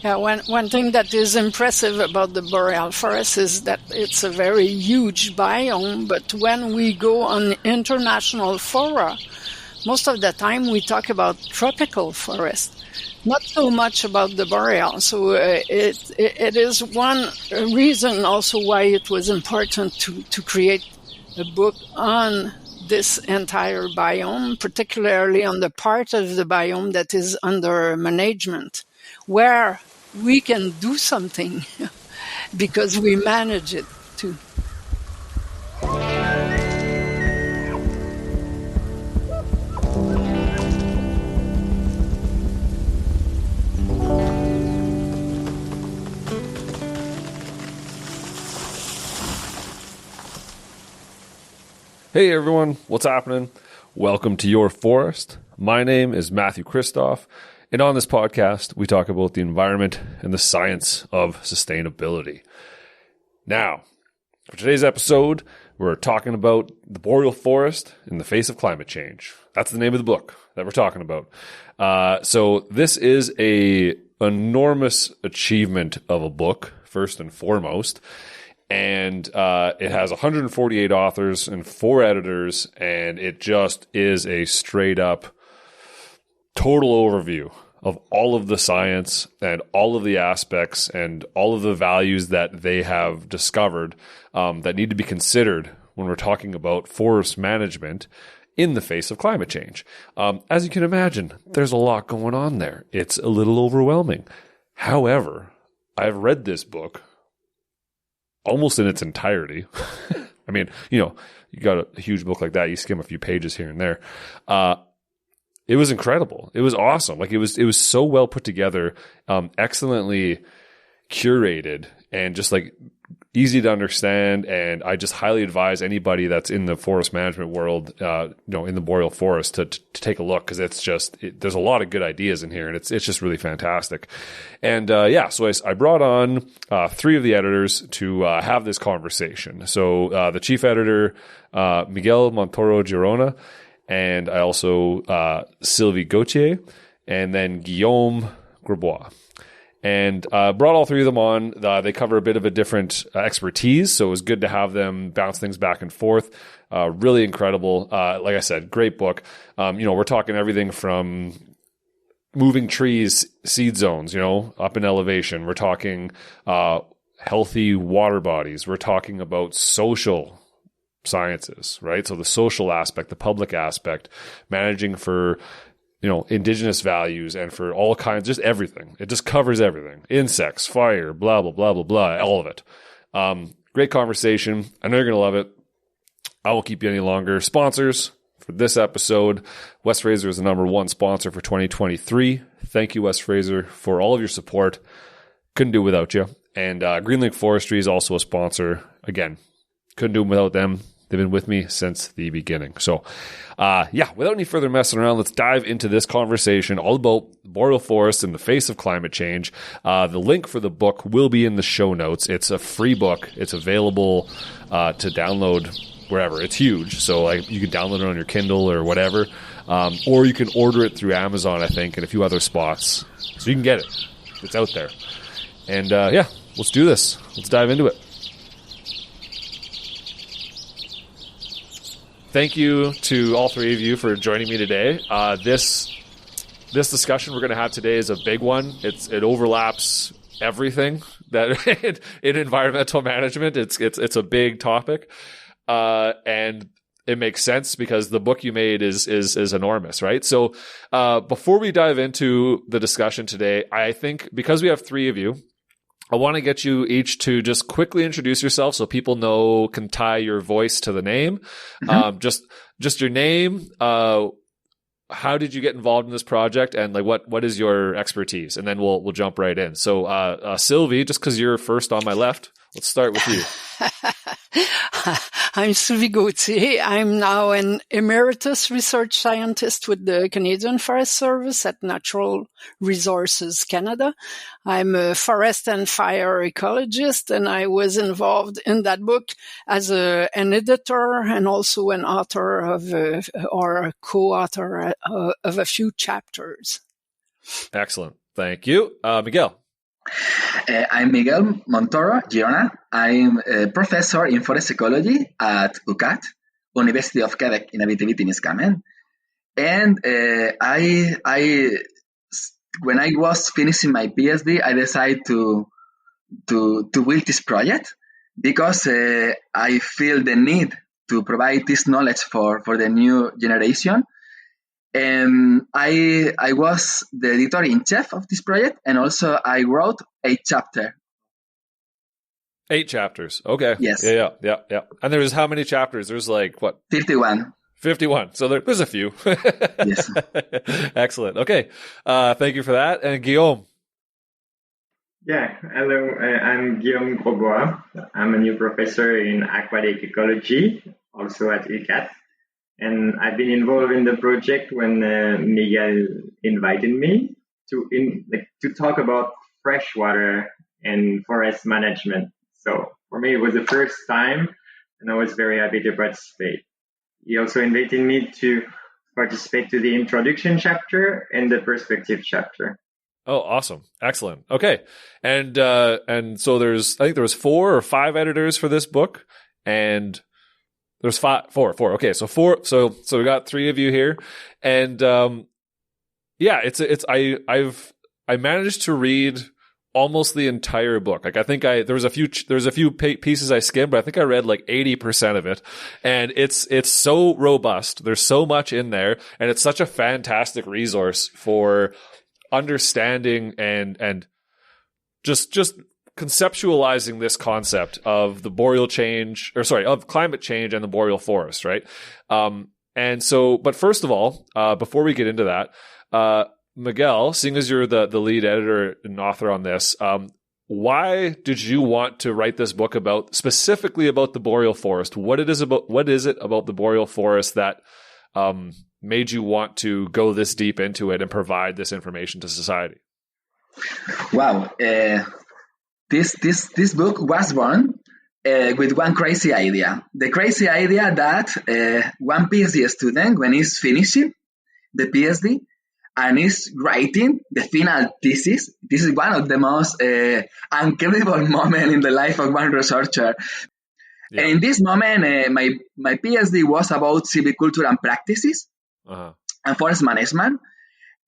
Yeah, one thing that is impressive about the Boreal Forest is that it's a very huge biome, but when we go on international fora, most of the time we talk about tropical forest, not so much about the Boreal. So it is one reason also why it was important to create a book on this entire biome, particularly on the part of the biome that is under management, where we can do something because we manage it too. Hey everyone, what's happening? Welcome to Your Forest. My name is Matthew Christoph, and on this podcast, we talk about the environment and the science of sustainability. Now, for today's episode, we're talking about the Boreal Forest in the face of climate change. That's the name of the book that we're talking about. So this is a enormous achievement of a book, first and foremost. And it has 148 authors and 4 editors, and it just is a straight up total overview of all of the science and all of the aspects and all of the values that they have discovered that need to be considered when we're talking about forest management in the face of climate change. As you can imagine, there's a lot going on there. It's a little overwhelming. However, I've read this book almost in its entirety. I mean, you got a huge book like that, you skim a few pages here and there. It was incredible. It was awesome. Like it was so well put together, excellently curated, and just like easy to understand. And I just highly advise anybody that's in the forest management world, in the Boreal Forest to take a look, because there's a lot of good ideas in here, and it's just really fantastic. And so I brought on 3 of the editors to have this conversation. So the chief editor, Miguel Montoro Girona, and I also Sylvie Gauthier, and then Guillaume Grebois. And brought all 3 of them on. They cover a bit of a different expertise, so it was good to have them bounce things back and forth. Really incredible. Like I said, great book. We're talking everything from moving trees, seed zones, up in elevation. We're talking healthy water bodies. We're talking about social sciences, right? So the social aspect, the public aspect, managing for indigenous values and for all kinds, just everything. It just covers everything. Insects, fire, blah, blah, blah, blah, blah, all of it. Great conversation. I know you're going to love it. I won't keep you any longer. Sponsors for this episode. West Fraser is the #1 sponsor for 2023. Thank you, West Fraser, for all of your support. Couldn't do it without you. And Greenlink Forestry is also a sponsor. Again, couldn't do it without them. They've been with me since the beginning. So, without any further messing around, let's dive into this conversation all about Boreal Forest in the face of climate change. The link for the book will be in the show notes. It's a free book. It's available to download wherever. It's huge. So you can download it on your Kindle or whatever. Or you can order it through Amazon, I think, and a few other spots. So you can get it. It's out there. And let's do this. Let's dive into it. Thank you to all 3 of you for joining me today. This discussion we're going to have today is a big one. It overlaps everything that in environmental management. It's a big topic, and it makes sense because the book you made is enormous, right? So before we dive into the discussion today, I think because we have 3 of you, I want to get you each to just quickly introduce yourself so people can tie your voice to the name. Mm-hmm. Just your name. How did you get involved in this project, and what is your expertise? And then we'll jump right in. So, Sylvie, just because you're first on my left, let's start with you. I'm Sylvie Gauthier. I'm now an Emeritus Research Scientist with the Canadian Forest Service at Natural Resources Canada. I'm a forest and fire ecologist, and I was involved in that book as an editor and also an author or a co-author of a few chapters. Excellent. Thank you. Miguel. I'm Miguel Montoro, Girona. I'm a professor in forest ecology at UQAT, University of Quebec in Abitibi-Témiscamingue. And when I was finishing my PhD, I decided to build this project because I feel the need to provide this knowledge for the new generation. I was the editor-in-chief of this project, and also I wrote a chapter. 8 chapters. Okay. Yes. Yeah. And there's how many chapters? There's 51. 51. So there's a few. Yes. Excellent. Okay. Thank you for that. And Guillaume. Yeah. Hello. I'm Guillaume Grosbois. I'm a new professor in aquatic ecology, also at UQAT. And I've been involved in the project when Miguel invited me to talk about freshwater and forest management. So for me, it was the first time, and I was very happy to participate. He also invited me to participate to the introduction chapter and the perspective chapter. Oh, awesome. Excellent. Okay. And so I think there was 4 or 5 editors for this book, and there's 4. Okay. So 4. So we got 3 of you here, and I managed to read almost the entire book. I think there was a few pieces I skimmed, but I think I read 80% of it. And it's so robust. There's so much in there, and it's such a fantastic resource for understanding and just conceptualizing this concept of the of climate change and the boreal forest, right? But first of all, before we get into that, Miguel, seeing as you're the lead editor and author on this, why did you want to write this book specifically about the boreal forest? What is it about the boreal forest that made you want to go this deep into it and provide this information to society? Wow, this book was born with one crazy idea. The crazy idea that one PhD student, when he's finishing the PhD, and is writing the final thesis. This is one of the most incredible moments in the life of one researcher. Yeah. And in this moment, my PhD was about silviculture and practices and forest management.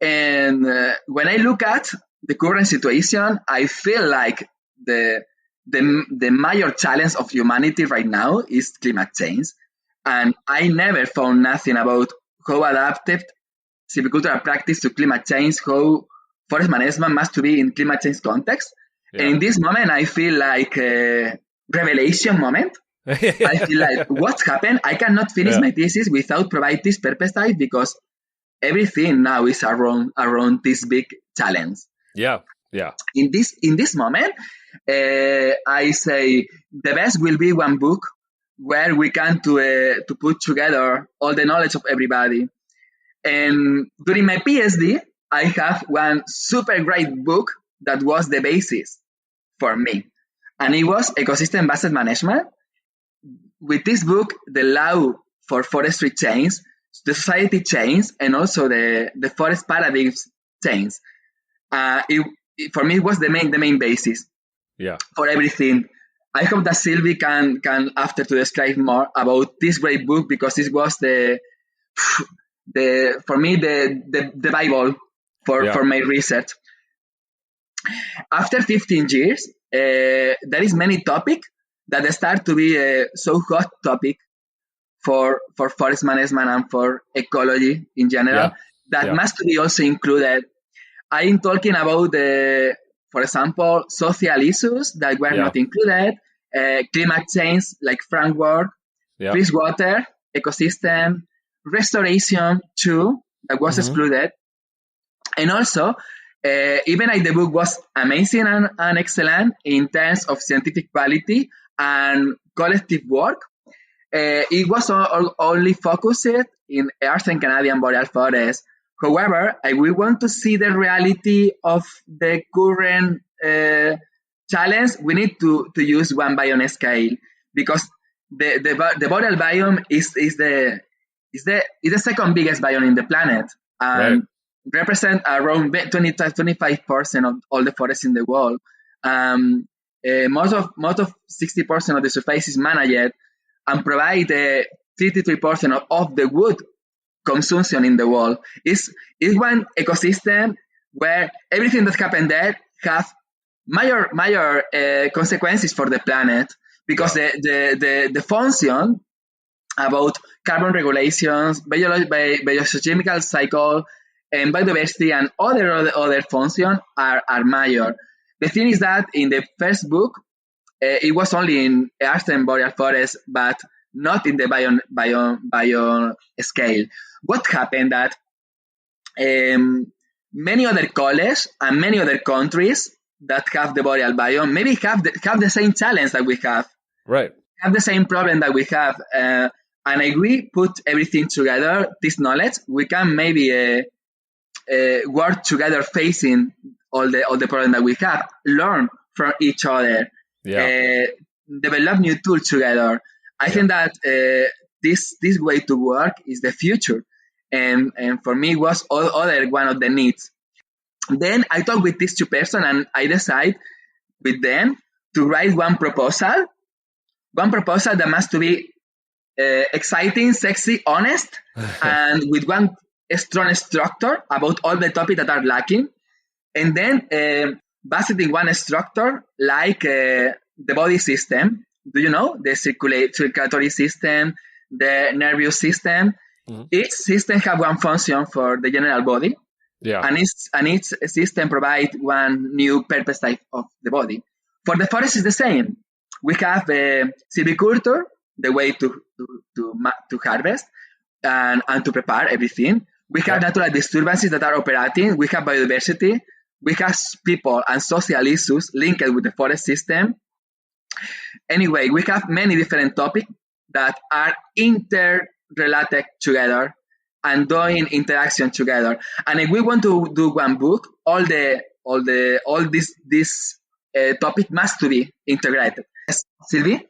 And when I look at the current situation, I feel like the major challenge of humanity right now is climate change. And I never found nothing about how adapted silvicultural practice to climate change, how forest management must be in climate change context. Yeah. And in this moment, I feel like a revelation moment. I feel like, what happened? I cannot finish my thesis without providing this perspective because everything now is around this big challenge. Yeah. In this moment, I say the best will be one book where we can to put together all the knowledge of everybody. And during my PhD, I have one super great book that was the basis for me. And it was ecosystem-based management. With this book, the law for forestry changed, the society changed, and also the forest paradigms changed. For me, it was the main basis for everything. I hope that Sylvie can after to describe more about this great book because it was for me the Bible for my research. After 15 years, there is many topics that start to be a so hot topic for forest management and for ecology in general that must be also included. I am talking about for example, social issues that were not included, climate change like framework, freshwater, ecosystem, restoration too, that was excluded. And also, even if the book was amazing and excellent in terms of scientific quality and collective work, it was only focused in Earth and Canadian Boreal Forest. However, I will want to see the reality of the current challenge. We need to use one biome scale because the boreal biome is the second biggest biome in the planet. And represent around 25% of all the forests in the world. Most of 60% of the surface is managed and provide 33% of the wood consumption in the world. It's one ecosystem where everything that happened there have major consequences for the planet, because the function about carbon regulations, biogeochemical cycle, and biodiversity, and other functions are major. The thing is that in the first book, it was only in Earth and Boreal Forest, but not in the biome scale. What happened that many other colleges and many other countries that have the boreal biome maybe have the same challenge that we have. Right. Have the same problem that we have. And if we put everything together, this knowledge, we can maybe work together facing all the problems that we have, learn from each other, develop new tools together. I think that this way to work is the future. And for me, was other one of the needs. Then I talked with these two persons, and I decided with them to write one proposal that must to be exciting, sexy, honest, and with one strong structure about all the topics that are lacking. And then based in one structure like the body system. Do you know the circulatory system, the nervous system? Mm-hmm. Each system have one function for the general body. Yeah. And each system provides one new purpose type of the body. For the forest is the same. We have silviculture, the way to harvest and to prepare everything. We have natural disturbances that are operating. We have biodiversity. We have people and social issues linked with the forest system. Anyway, we have many different topics that are interrelated together and doing interaction together. And if we want to do one book, all this topic must to be integrated. Yes, Sylvie?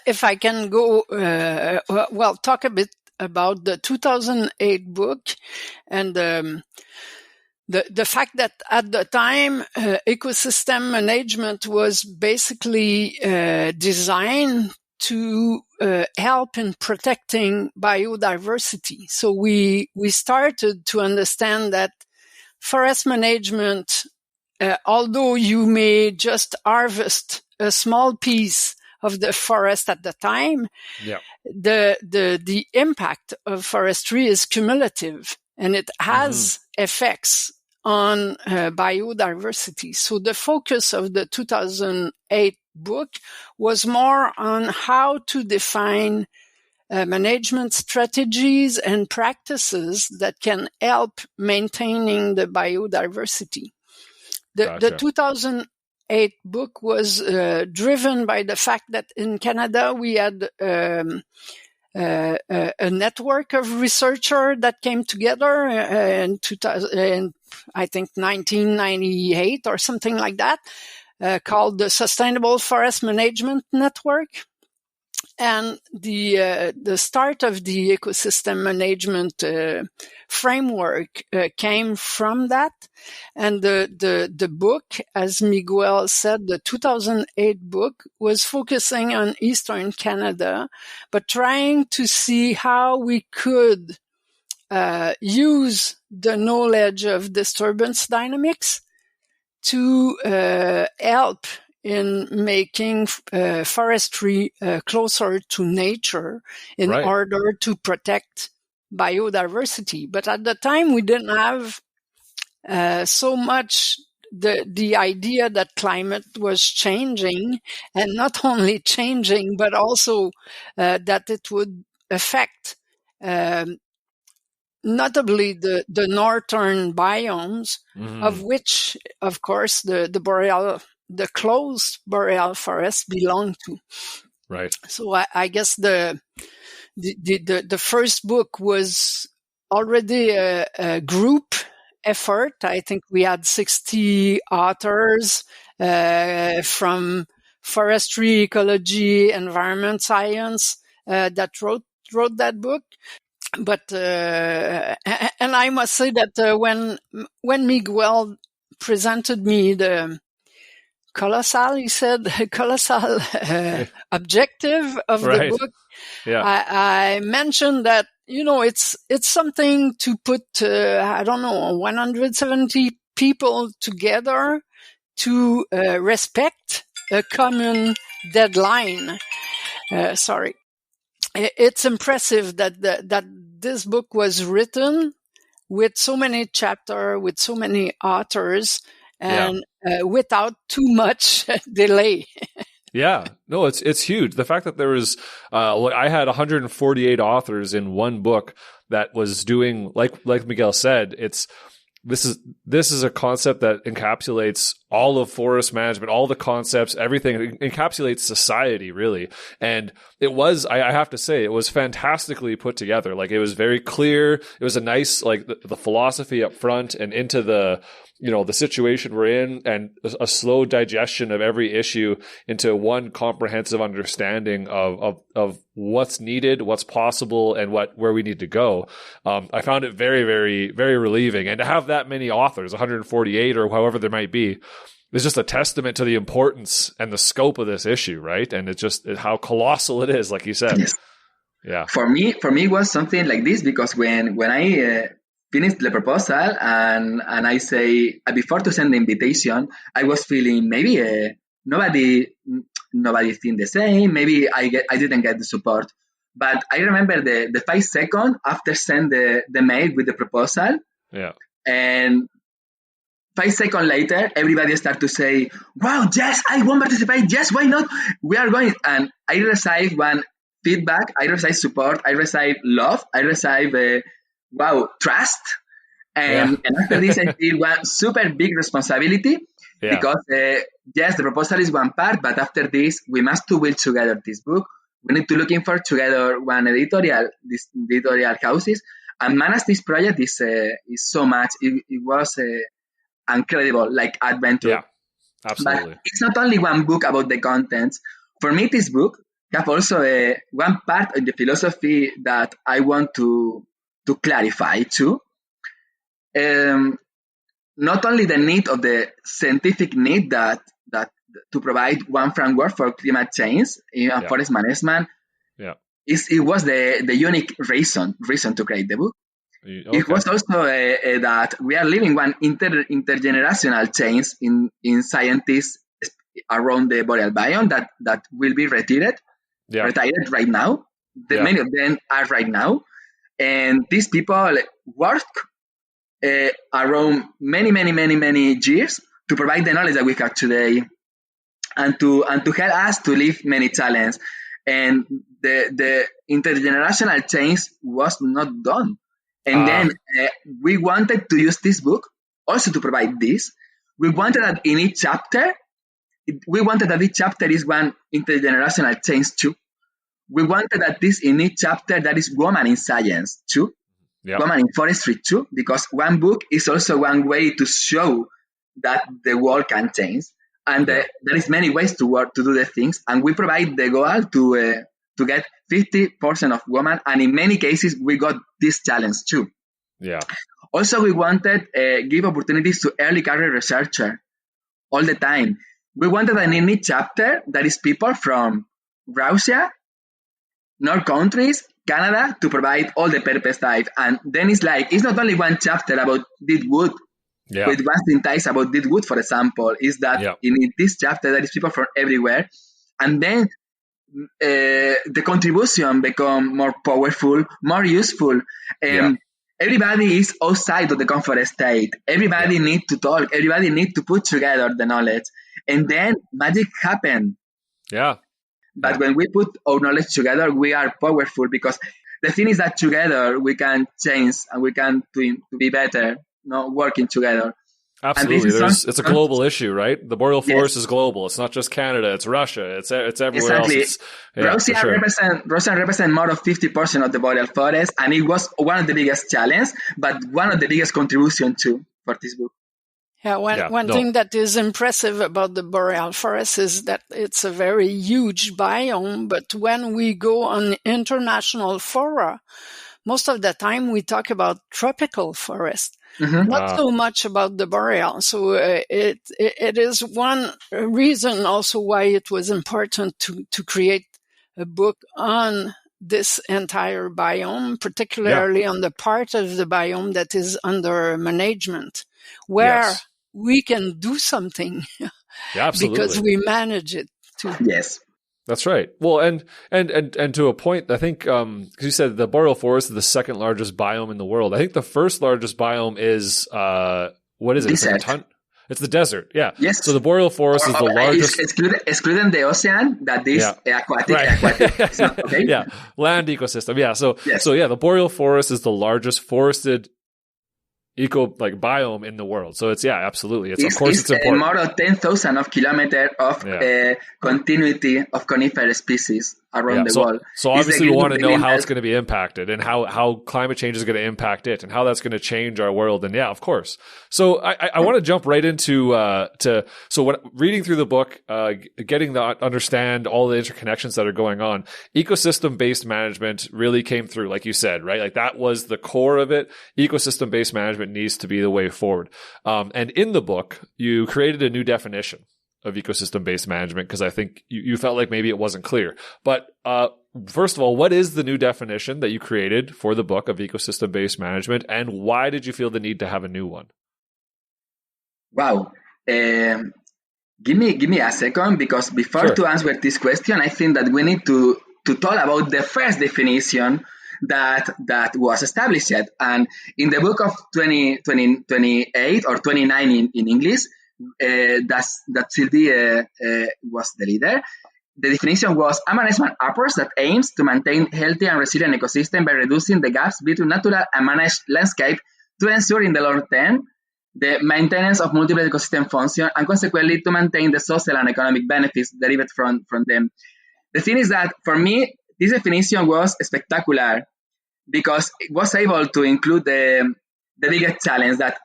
If I can go, talk a bit about the 2008 book and the fact that at the time ecosystem management was basically designed to help in protecting biodiversity. So we started to understand that forest management, although you may just harvest a small piece of the forest at the time, the impact of forestry is cumulative, and it has effects on biodiversity. So the focus of the 2008 book was more on how to define management strategies and practices that can help maintaining the biodiversity. The 2008 book was driven by the fact that in Canada we had a network of researchers that came together in I think 1998 or something like that, called the Sustainable Forest Management Network. And the start of the ecosystem management framework came from that. And the book, as Miguel said, the 2008 book was focusing on Eastern Canada, but trying to see how we could use the knowledge of disturbance dynamics to help in making forestry closer to nature in order to protect biodiversity. But at the time, we didn't have so much the idea that climate was changing, and not only changing, but also that it would affect notably the northern biomes, of which, of course, the closed boreal forest belong to. Right. So I guess the first book was already a group effort. I think we had 60 authors from forestry, ecology, environment science that wrote that book. But and I must say that when Miguel presented me the callosal, he said callosal objective of the book. Yeah. I mentioned that, it's something to put 170 people together to respect a common deadline. Sorry. It's impressive that this book was written with so many chapters, with so many authors, and without too much delay. Yeah, no, it's huge. The fact that there was, I had 148 authors in one book that was doing, like Miguel said, this is a concept that encapsulates all of forest management, all the concepts, everything. It encapsulates society, really. And it was, I have to say, it was fantastically put together. Like, it was very clear. It was a nice, the philosophy up front and into the situation we're in, and a slow digestion of every issue into one comprehensive understanding of what's needed, what's possible, and where we need to go. I found it very, very, very relieving. And to have that many authors, 148 or however there might be, is just a testament to the importance and the scope of this issue, right? And it's just how colossal it is, like you said. Yes. Yeah. For me, it was something like this, because when I finished the proposal and I say, before to send the invitation, I was feeling maybe nobody think the same. Maybe I didn't get the support. But I remember the 5 seconds after send the mail with the proposal. Yeah. And 5 seconds later, everybody start to say, wow, yes, I want to participate. Yes, why not? We are going. And I received one feedback. I received support. I received love. I received trust. And after this, I feel one super big responsibility, because yes, the proposal is one part, but after this, we must to build together this book. We need to looking for together one editorial houses, and manage this project is so much. It was incredible, like adventure. Yeah, absolutely. But it's not only one book about the contents. For me, this book have also one part of the philosophy that I want to clarify too. Not only the need of the scientific need that to provide one framework for climate change in forest management. Yeah, it was the unique reason to create the book. Okay. It was also that we are living one intergenerational change in scientists around the boreal biome that will be retired right now. Many of them are right now, and these people work around many years to provide the knowledge that we have today, and to help us to live many challenges. And the intergenerational change was not done. And then we wanted to use this book also to provide this. We wanted that in each chapter, each chapter is one intergenerational change too. We wanted that in each chapter that is woman in science too. Yep. Woman in forestry too, because one book is also one way to show that the world can change, and there is many ways to do the things, and we provide the goal to get 50% of women, and in many cases we got this challenge too. Yeah. Also, we wanted give opportunities to early career researcher all the time. We wanted that in each chapter that is people from Russia, North countries, Canada, to provide all the purpose type. And then it's not only one chapter about dead wood, with one sentence about dead wood, for example, is that in this chapter there is people from everywhere. And then the contribution become more powerful, more useful. Everybody is outside of the comfort state. Everybody needs to talk. Everybody needs to put together the knowledge. And then magic happens. Yeah. But when we put our knowledge together, we are powerful, because the thing is that together we can change and we can be better, working together. Absolutely. It's a global issue, right? The Boreal Forest is global. It's not just Canada. It's Russia. It's everywhere else. Russia represents more of 50% of the Boreal Forest, and it was one of the biggest challenges, but one of the biggest contributions too for this book. One thing that is impressive about the Boreal Forest is that it's a very huge biome, but when we go on international fora, most of the time we talk about tropical forest, Mhm. not so much about the boreal. So it is one reason also why it was important to create a book on this entire biome, particularly on the part of the biome that is under management, where we can do something because we manage it too. Yes. That's right. Well, and to a point, I think, because you said the Boreal Forest is the second largest biome in the world. I think the first largest biome is, what is it? It's the desert. Yeah. Yes. So the Boreal Forest is the largest. Excluding the ocean, that is aquatic. Right. Aquatic. It's not, okay? Yeah. Land ecosystem. Yeah. So the Boreal Forest is the largest forested biome in the world. So it's absolutely. It's important. More than 10,000 of kilometers of continuity of coniferous species around the world. So obviously we want to know how it's going to be impacted and how climate change is going to impact it and how that's going to change our world. And of course. So I want to jump right into reading through the book, getting to understand all the interconnections that are going on. Ecosystem-based management really came through, like you said, right? Like that was the core of it. Ecosystem-based management needs to be the way forward. And in the book, you created a new definition of ecosystem-based management because I think you felt like maybe it wasn't clear. But first of all, what is the new definition that you created for the book of ecosystem-based management, and why did you feel the need to have a new one? Wow. Give me a second, because before to answer this question, I think that we need to talk about the first definition that was established. And in the book of 2028 or 29 in English, that Sylvie was the leader. The definition was a management approach that aims to maintain healthy and resilient ecosystem by reducing the gaps between natural and managed landscape to ensure in the long term the maintenance of multiple ecosystem functions and consequently to maintain the social and economic benefits derived from them. The thing is that for me, this definition was spectacular because it was able to include the biggest challenge that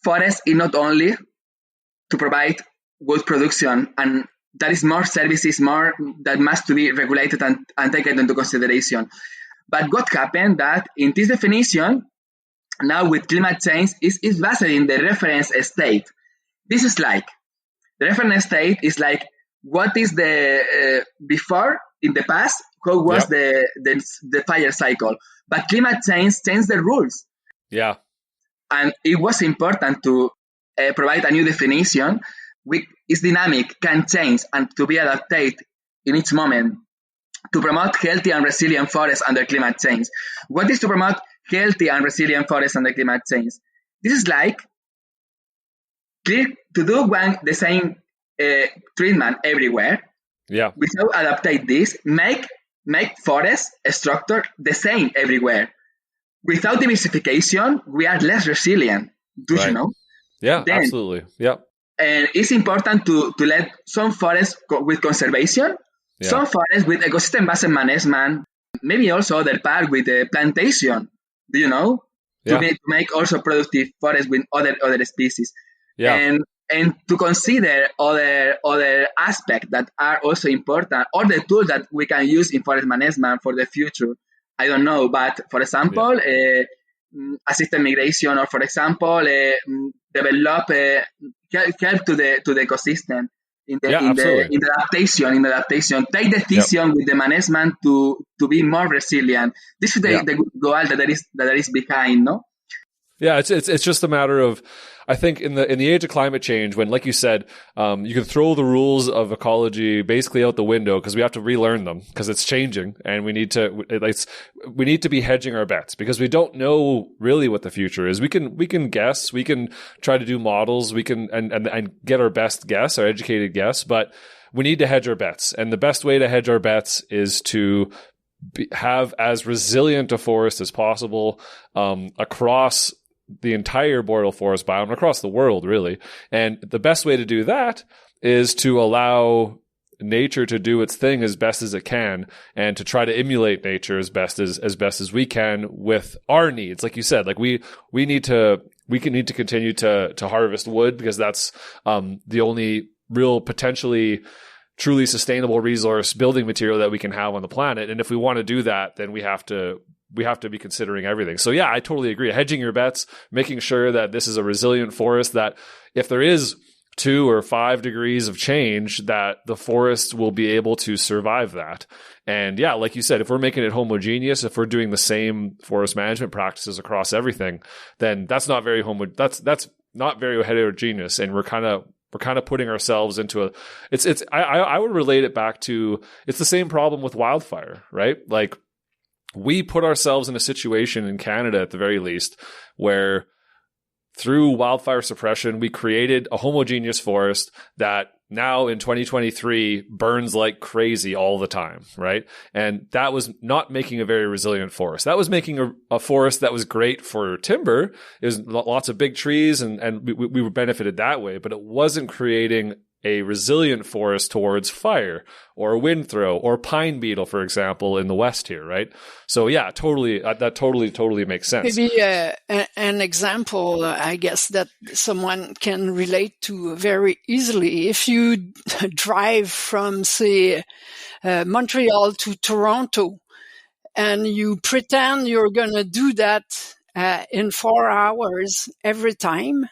forest is not only to provide wood production, and that is more services, more that must to be regulated and taken into consideration. But what happened that in this definition, now with climate change, is based in the reference state. This is like, the reference state is like, what is the, before, in the past, how was the fire cycle. But climate change changed the rules. Yeah. And it was important to provide a new definition which is dynamic, can change, and to be adapted in each moment to promote healthy and resilient forests under climate change. What is to promote healthy and resilient forests under climate change? This is like to do the same treatment everywhere. Yeah. Without adapting this, make forest structure the same everywhere. Without diversification, we are less resilient. Do you know? Yeah, absolutely. Yeah. And it's important to let some forests with conservation, some forests with ecosystem-based management, maybe also other part with plantation. Do you know? To make also productive forests with other species. Yeah. And to consider other aspects that are also important, or the tools that we can use in forest management for the future. I don't know, but for example, assisted migration, or for example, develop help to the ecosystem in the adaptation. Take decision with the management to be more resilient. This is the goal that is behind, no? Yeah, it's just a matter of, I think in the age of climate change, when, like you said, you can throw the rules of ecology basically out the window because we have to relearn them because it's changing, and we need to be hedging our bets because we don't know really what the future is. We can guess, we can try to do models, we can and get our best guess, our educated guess, but we need to hedge our bets, and the best way to hedge our bets is to have as resilient a forest as possible across the entire boreal forest biome, across the world, really. And the best way to do that is to allow nature to do its thing as best as it can, and to try to emulate nature as best as we can with our needs. Like you said, like we need to continue to harvest wood because that's the only real potentially truly sustainable resource building material that we can have on the planet. And if we want to do that, then we have to we have to be considering everything. So yeah, I totally agree. Hedging your bets, making sure that this is a resilient forest, that if there is 2 or 5 degrees of change, that the forest will be able to survive that. And yeah, like you said, if we're making it homogeneous, if we're doing the same forest management practices across everything, then that's not very that's not very heterogeneous, and we're kind of putting ourselves into a. I would relate it back to, it's the same problem with wildfire, right? Like, we put ourselves in a situation in Canada, at the very least, where through wildfire suppression, we created a homogeneous forest that now in 2023 burns like crazy all the time, right? And that was not making a very resilient forest. That was making a forest that was great for timber. It was lots of big trees, and we were benefited that way, but it wasn't creating a resilient forest towards fire or wind throw or pine beetle, for example, in the West here, right? So yeah, totally, that totally makes sense. Maybe an example, I guess, that someone can relate to very easily. If you drive from, say, Montreal to Toronto, and you pretend you're going to do that in 4 hours every time,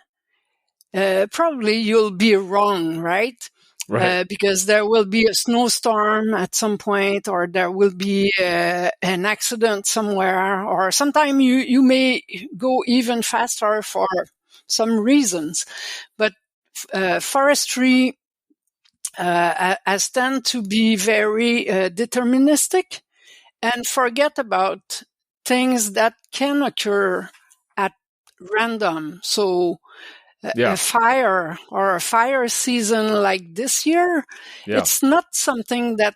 probably you'll be wrong, right? Right. Because there will be a snowstorm at some point, or there will be an accident somewhere, or sometime you may go even faster for some reasons. But forestry has tend to be very deterministic and forget about things that can occur at random. So a fire or a fire season like this year, it's not something that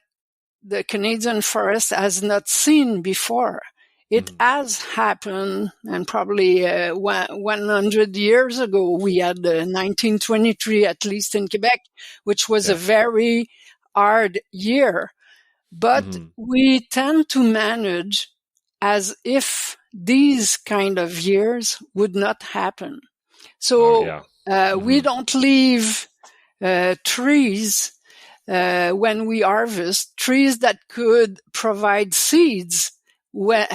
the Canadian forest has not seen before. It has happened, and probably 100 years ago, we had 1923, at least in Quebec, which was a very hard year. But we tend to manage as if these kind of years would not happen. So we don't leave trees when we harvest, trees that could provide seeds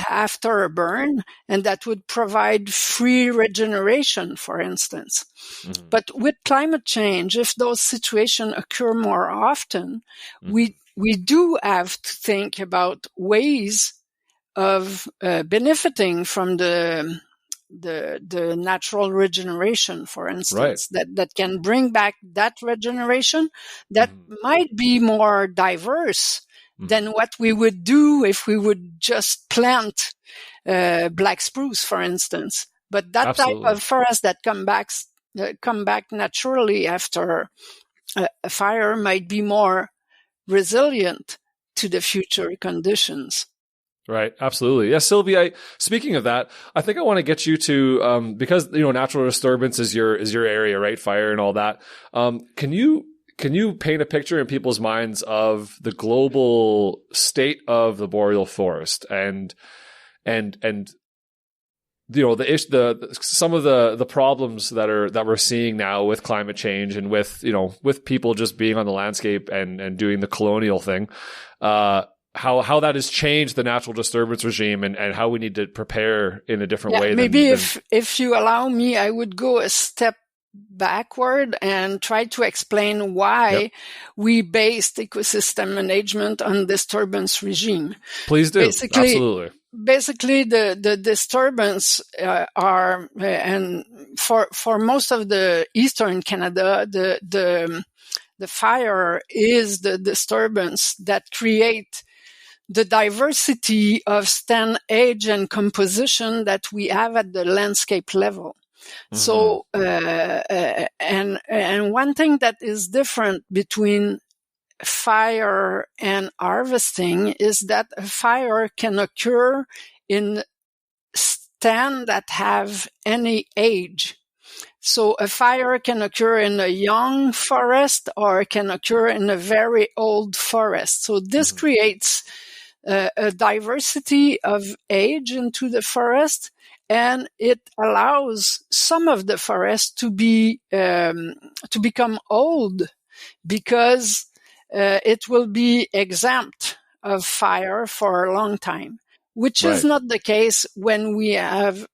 after a burn, and that would provide free regeneration, for instance. But with climate change, if those situations occur more often, we do have to think about ways of benefiting from the natural regeneration, for instance, that can bring back that regeneration that might be more diverse than what we would do if we would just plant black spruce, for instance. But that type of forest that come back naturally after a fire might be more resilient to the future conditions. Right. Absolutely. Yeah. Sylvie, speaking of that, I think I want to get you to, because, natural disturbance is your area, right? Fire and all that. Can you paint a picture in people's minds of the global state of the boreal forest and some of the problems that we're seeing now with climate change and with people just being on the landscape and doing the colonial thing, how that has changed the natural disturbance regime and how we need to prepare in a different way. Maybe if you allow me, I would go a step backward and try to explain why we based ecosystem management on disturbance regime. Please do. Absolutely. Basically, the disturbance are, and for most of the eastern Canada, the fire is the disturbance that create the diversity of stand, age, and composition that we have at the landscape level. So, and one thing that is different between fire and harvesting is that a fire can occur in stand that have any age. So a fire can occur in a young forest or can occur in a very old forest. So this creates a diversity of age into the forest, and it allows some of the forest to become old because it will be exempt of fire for a long time. which is not the case when we have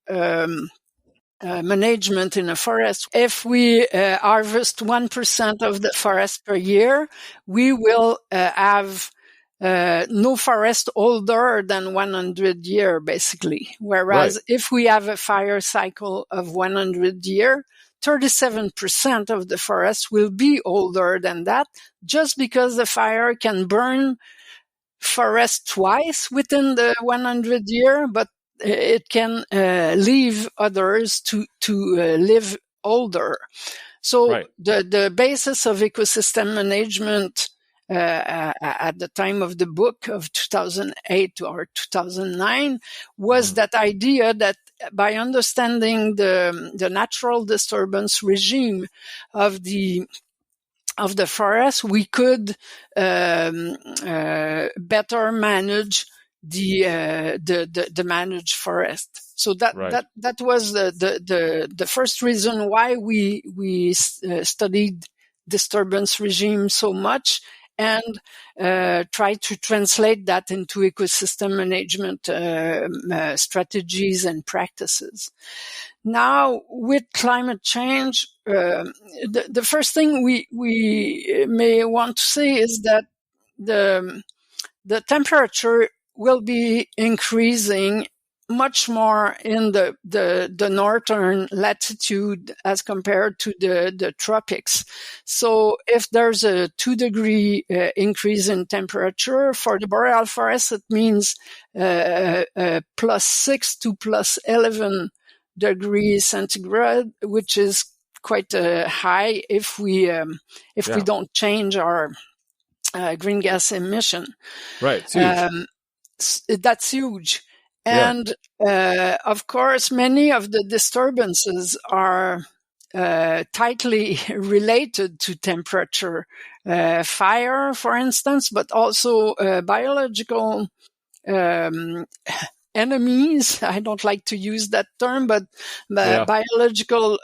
management in a forest. If we harvest 1% of the forest per year, we will have no forest older than 100 years, basically. Whereas if we have a fire cycle of 100 years, 37% of the forest will be older than that, just because the fire can burn forest twice within the 100 year, but it can leave others to live older. So the basis of ecosystem management at the time of the book of 2008 or 2009 was that idea that by understanding the natural disturbance regime of the forest, we could better manage the managed forest. So that was the first reason why we studied disturbance regime so much and try to translate that into ecosystem management strategies and practices. Now, with climate change, the first thing we may want to say is that the temperature will be increasing much more in the northern latitude as compared to the tropics. So if there's a 2-degree increase in temperature for the boreal forest, it means +6 to +11 degrees centigrade, which is quite high if we don't change our green gas emission. Right, it's huge. That's huge. And of course, many of the disturbances are tightly related to temperature. Fire, for instance, but also biological enemies. I don't like to use that term, but biological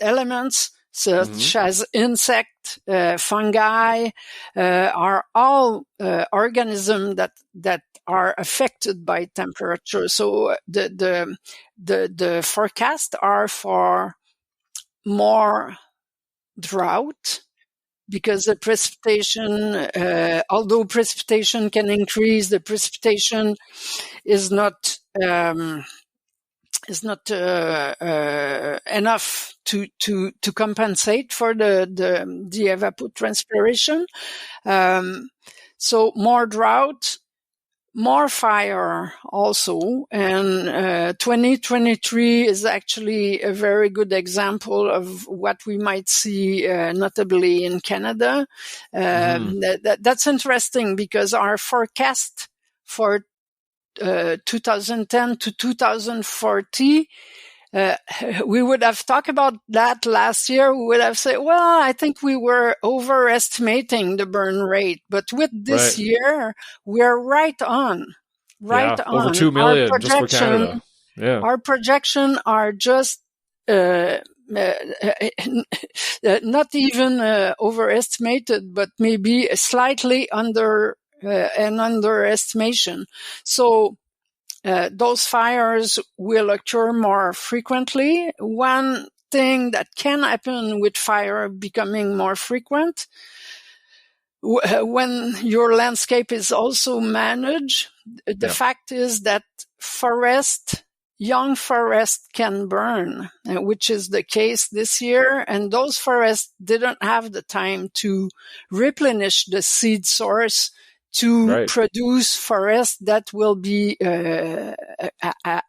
elements such as insect, fungi, are all organisms that are affected by temperature. So the forecasts are for more drought, because the precipitation, although precipitation can increase, the precipitation is not enough to compensate for the evapotranspiration. So more drought, more fire also, and 2023 is actually a very good example of what we might see, notably in Canada. That's interesting because our forecast for 2010 to 2040, we would have talked about that last year. We would have said, well, I think we were overestimating the burn rate. But with this year, we're right on. On. Over 2 million just for Canada. Yeah. Our projections are just not even overestimated, but maybe slightly under an underestimation. So those fires will occur more frequently. One thing that can happen with fire becoming more frequent, when your landscape is also managed, the fact is that young forest can burn, which is the case this year. And those forests didn't have the time to replenish the seed source to produce forest that will be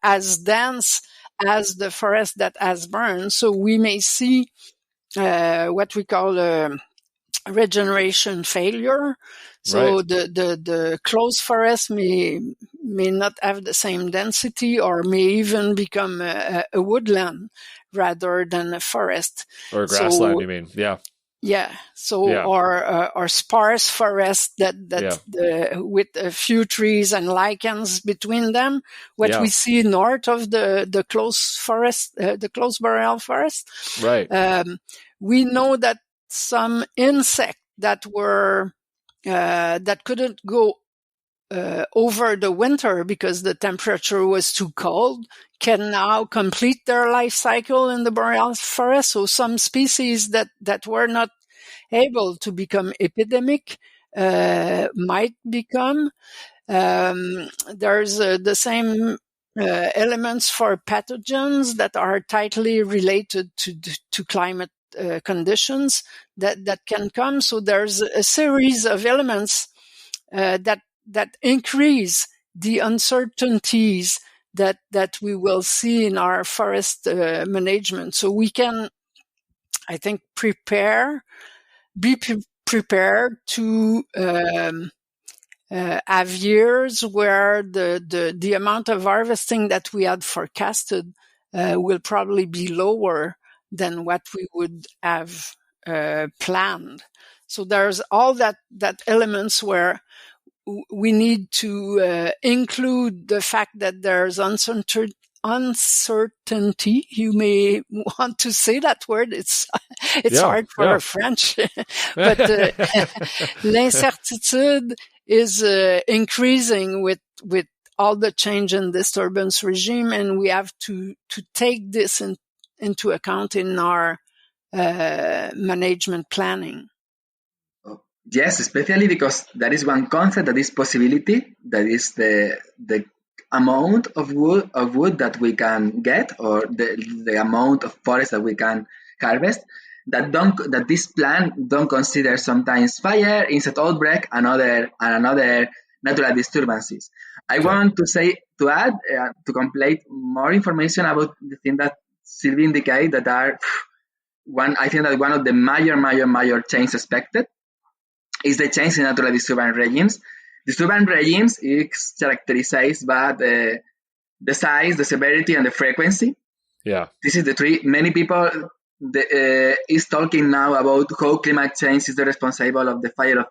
as dense as the forest that has burned. So we may see what we call regeneration failure. So the close forest may not have the same density, or may even become a woodland rather than a forest. Or a grassland, you mean? Yeah. Yeah. So, or sparse forest with a few trees and lichens between them. What we see north of the close forest, the close boreal forest. Right. We know that some insects that were, that couldn't go over the winter because the temperature was too cold, can now complete their life cycle in the Boreal Forest. So some species that were not able to become epidemic might become. There's the same elements for pathogens that are tightly related to climate conditions that can come. So there's a series of elements that increase the uncertainties that we will see in our forest management. So we can, I think, be prepared to have years where the amount of harvesting that we had forecasted will probably be lower than what we would have planned. So there's all that elements where we need to include the fact that there's uncertainty. You may want to say that word. It's hard for French, but l'incertitude is increasing with all the change in disturbance regime, and we have to take this into account in our management planning. Yes, especially because there is one concept that is possibility, that is the amount of wood that we can get, or the amount of forest that we can harvest, that this plan don't consider sometimes fire, insect outbreak, and other natural disturbances. I want to add to complete more information about the thing that Sylvie indicated, that are one of the major changes expected is the change in natural disturbance regimes. Disturbance regimes is characterized by the size, the severity, and the frequency. Yeah. This is the three. Many people is talking now about how climate change is the responsible of the fire of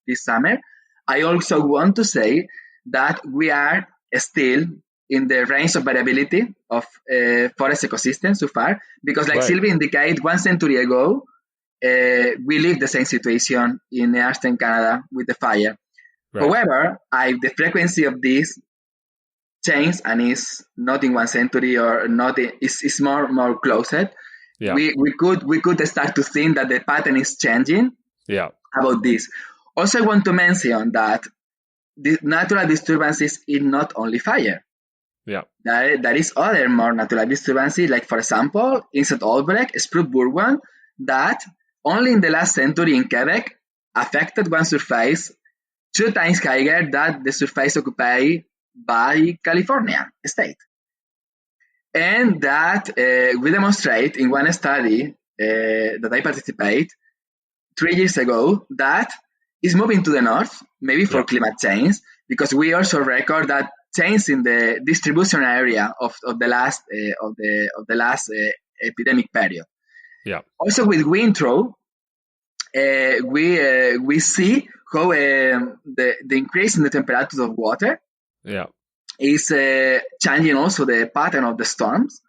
this summer. I also want to say that we are still in the range of variability of forest ecosystems so far, because like Sylvie indicated, 1 century ago, we lived the same situation in Eastern Canada with the fire. Right. However, the frequency of this change, and is not in 1 century or not, is more closer. Yeah. We could start to think that the pattern is changing. Yeah. About this. Also, I want to mention that the natural disturbances is not only fire. Yeah. There is other more natural disturbances, like for example, insect outbreak, spruce bourgeois, that only in the last century in Quebec affected one surface 2 times higher than the surface occupied by California state. And that we demonstrate in one study that I participate 3 years ago, that is moving to the north, maybe for climate change, because we also record that change in the distribution area of the last epidemic period. Yeah. Also with wind throw, we see how the increase in the temperature of water is changing also the pattern of the storms.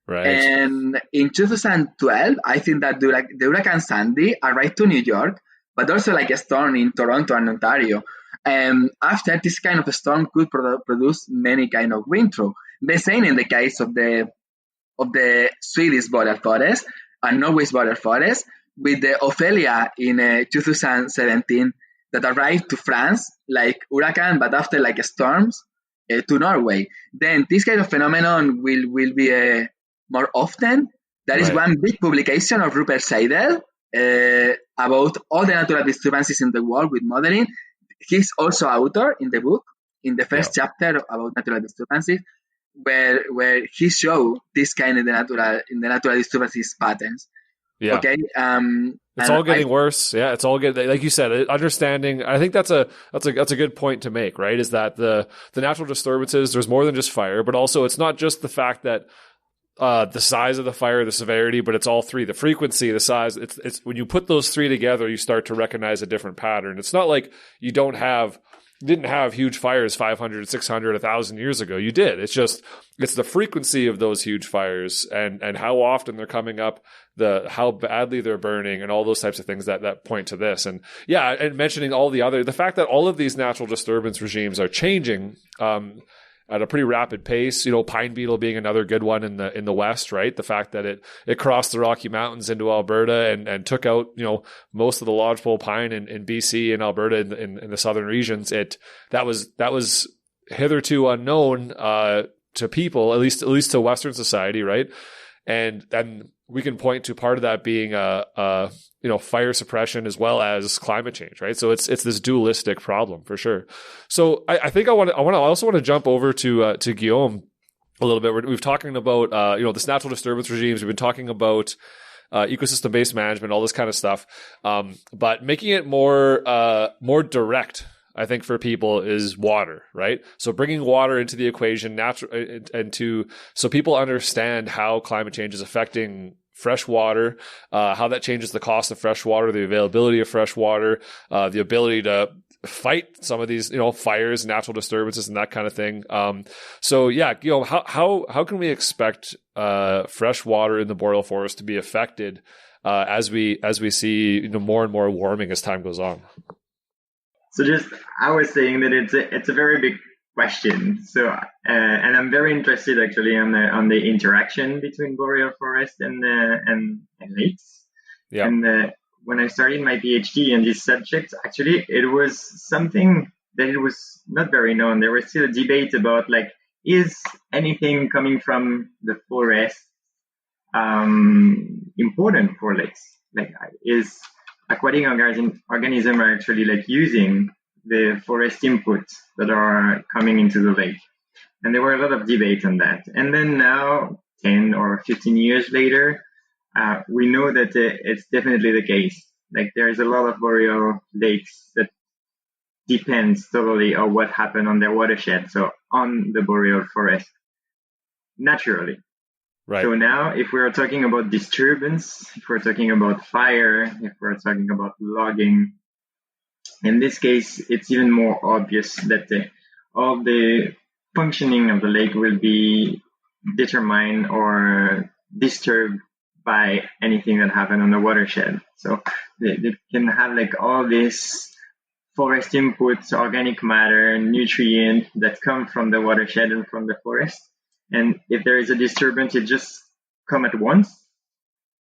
Right. And in 2012, I think that the Hurricane Sandy arrived to New York, but also like a storm in Toronto and Ontario. After this kind of a storm could produce many kind of wind throw. The same in the case of the Swedish Boreal Forest and Norway's Boreal Forest, with the Ophelia in 2017 that arrived to France like hurricane, but after like storms to Norway. Then this kind of phenomenon will be more often. There is one big publication of Rupert Seidel about all the natural disturbances in the world with modeling. He's also author in the book, in the first chapter about natural disturbances, where he showed this kind of the natural disturbances patterns. Yeah. Okay. It's all getting worse. Yeah, it's all getting, like you said, understanding. I think that's a good point to make, right? Is that the natural disturbances, there's more than just fire, but also it's not just the fact that the size of the fire, the severity, but it's all three: the frequency, the size. It's when you put those three together, you start to recognize a different pattern. It's not like you didn't have huge fires 500, 600, 1,000 years ago. You did. It's the frequency of those huge fires and how often they're coming up how badly they're burning and all those types of things that point to this. And yeah, and mentioning the fact that all of these natural disturbance regimes are changing, at a pretty rapid pace, pine beetle being another good one in the West, right? The fact that it crossed the Rocky Mountains into Alberta and took out, most of the lodgepole pine in BC and Alberta in the southern regions. That was hitherto unknown, to people, at least to Western society, right? And then we can point to part of that being fire suppression as well as climate change, right? So it's this dualistic problem for sure. So I think I also want to jump over to Guillaume a little bit. We've talking about this natural disturbance regimes. We've been talking about ecosystem based management, all this kind of stuff, but making it more direct, I think, for people is water, right? So bringing water into the equation, so people understand how climate change is affecting fresh water, how that changes the cost of fresh water, the availability of fresh water, the ability to fight some of these, fires, natural disturbances, and that kind of thing. So yeah, Guillaume, how can we expect fresh water in the Boreal Forest to be affected as we see more and more warming as time goes on? So I was saying that it's a very big question. So, and I'm very interested actually on the interaction between Boreal Forest and lakes. Yeah. And when I started my PhD in this subject, actually, it was something that it was not very known. There was still a debate about is anything coming from the forest important for lakes? Is aquatic organisms are actually using the forest inputs that are coming into the lake. And there were a lot of debate on that. And then now, 10 or 15 years later, we know that it's definitely the case. There's a lot of boreal lakes that depends totally on what happened on their watershed, so on the Boreal Forest, naturally. Right. So now, if we're talking about disturbance, if we're talking about fire, if we're talking about logging, in this case, it's even more obvious that all the functioning of the lake will be determined or disturbed by anything that happened on the watershed. So they can have all this forest inputs, organic matter, nutrient that come from the watershed and from the forest. And if there is a disturbance, it just come at once.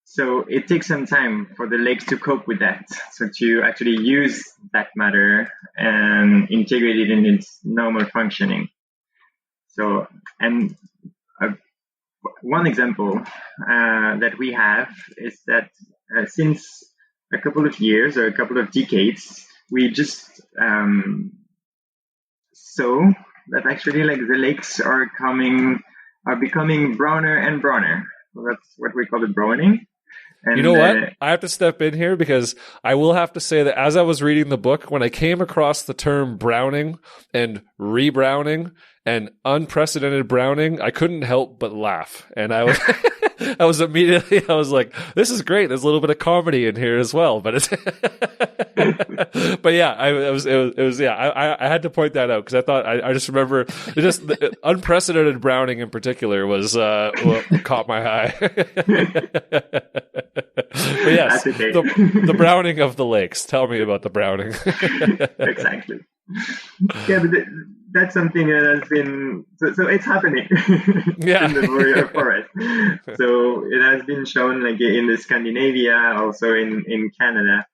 So it takes some time for the lakes to cope with that. So to actually use that matter and integrate it in its normal functioning. So, and one example that we have is that since a couple of years or a couple of decades, we just saw that actually the lakes are becoming browner and browner. So that's what we call the browning. And, you know what? I have to step in here because I will have to say that as I was reading the book, when I came across the term browning and rebrowning and unprecedented browning, I couldn't help but laugh. And I was I was like, this is great. There's a little bit of comedy in here as well. But it's but yeah, I had to point that out because I thought I just remember the unprecedented browning in particular was what caught my eye. But yes, okay. the browning of the lakes. Tell me about the browning. Exactly. Yeah, but that's something that has been so it's happening in the Boreal Forest. So it has been shown in the Scandinavia, also in Canada,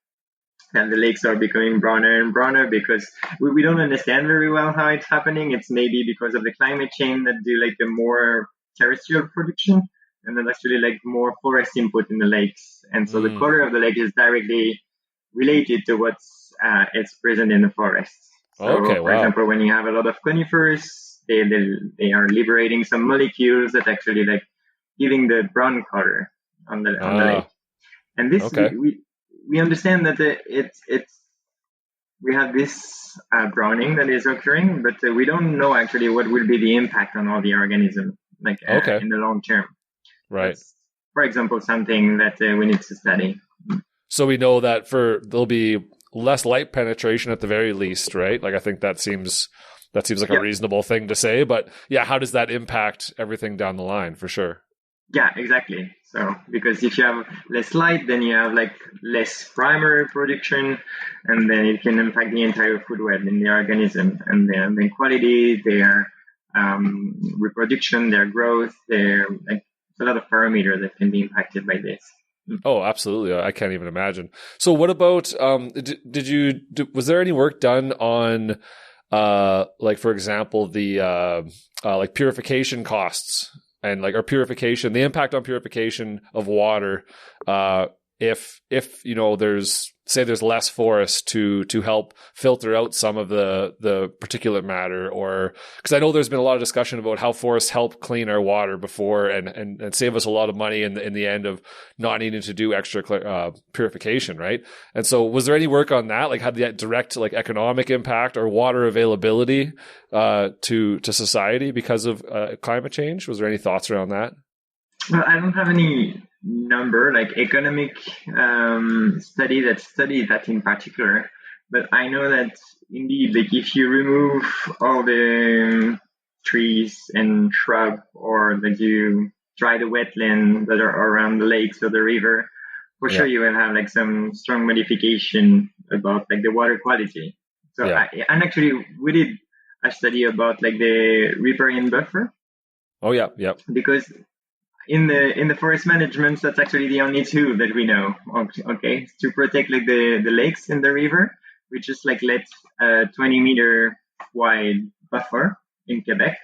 and the lakes are becoming browner and browner because we don't understand very well how it's happening. It's maybe because of the climate change that do the more terrestrial production, and then actually more forest input in the lakes, and so the color of the lake is directly related to what's it's present in the forest. So, for example, when you have a lot of conifers, they are liberating some molecules that actually giving the brown color on the lake. And this we understand that we have this browning that is occurring, but we don't know actually what will be the impact on all the organisms in the long term. Right. That's, for example, something that we need to study. So we know that there'll be less light penetration at the very least, right? I think that seems like a reasonable thing to say, but yeah, how does that impact everything down the line for sure? Yeah, exactly. So because if you have less light, then you have like less primary production, and then it can impact the entire food web in the organism, and then quality, their reproduction, their growth, their like a lot of parameters that can be impacted by this. Oh, absolutely. I can't even imagine. So what about, was there any work done on, like, for example, the, like purification costs and like, or purification, the impact on purification of water, if, there's less forest to help filter out some of the particulate matter, or because I know there's been a lot of discussion about how forests help clean our water before and save us a lot of money in the end of not needing to do extra purification, right? And so was there any work on that, like had that direct like economic impact or water availability to society because of climate change? Was there any thoughts around that? Well, I don't have any number like economic study that studied that in particular, but I know that indeed, like if you remove all the trees and shrub, or like you dry the wetland that are around the lakes or the river, for sure you will have like some strong modification about like the water quality. So and actually we did a study about like the riparian buffer. Oh yeah, because in the forest management, that's actually the only two that we know. Okay, to protect like the lakes and the river, we just like let a 20-meter wide buffer in Quebec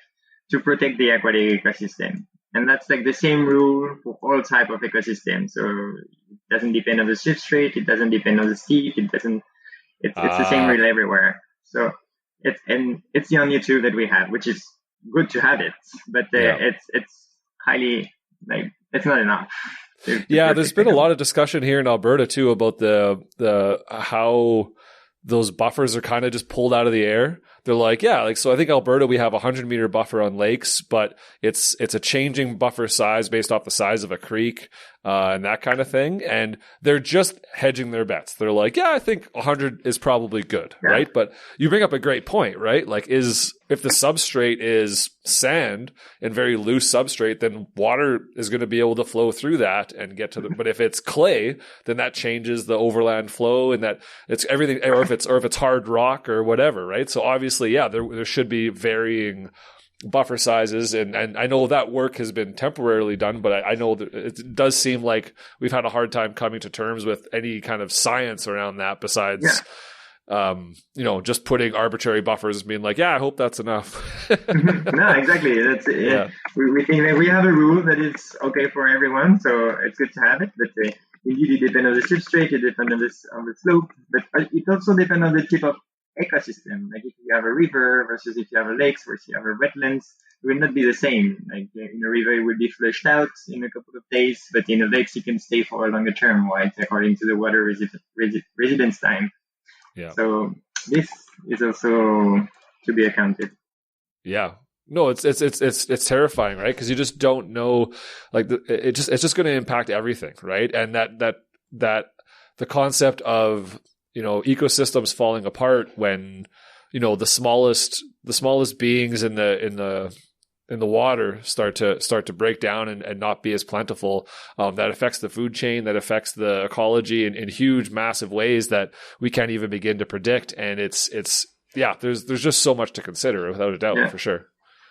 to protect the aquatic ecosystem, and that's like the same rule for all type of ecosystem. So it doesn't depend on the substrate, it doesn't depend on the seed, it's the same rule everywhere. So it's the only two that we have, which is good to have it, but it's highly like it's not enough. There's been a lot of discussion here in Alberta too about the how those buffers are kind of just pulled out of the air. They're like, so I think Alberta, we have a 100-meter buffer on lakes, but it's a changing buffer size based off the size of a creek, and that kind of thing. And they're just hedging their bets. They're like, I think 100 is probably good, right? But you bring up a great point, right? Like if the substrate is sand and very loose substrate, then water is going to be able to flow through that and get to but if it's clay, then that changes the overland flow, and that it's everything, or if it's hard rock or whatever, right? So obviously, there should be varying buffer sizes, and I know that work has been temporarily done, but I know that it does seem like we've had a hard time coming to terms with any kind of science around that besides just putting arbitrary buffers and being like, I hope that's enough. No, exactly. That's we think that we have a rule that is okay for everyone, so it's good to have it, but indeed it depends on the substrate, it depends on the slope, but it also depends on the type of ecosystem. Like if you have a river versus if you have a lake versus you have a wetlands, it will not be the same. Like in a river, it will be flushed out in a couple of days, but in a lake, you can stay for a longer term, right? According to the water residence time. Yeah. So this is also to be accounted. Yeah. No, it's terrifying, right? Because you just don't know, like it's just going to impact everything, right? And that the concept of ecosystems falling apart when the smallest beings in the water start to break down and not be as plentiful, that affects the food chain, that affects the ecology in huge, massive ways that we can't even begin to predict. And there's just so much to consider, without a doubt, for sure.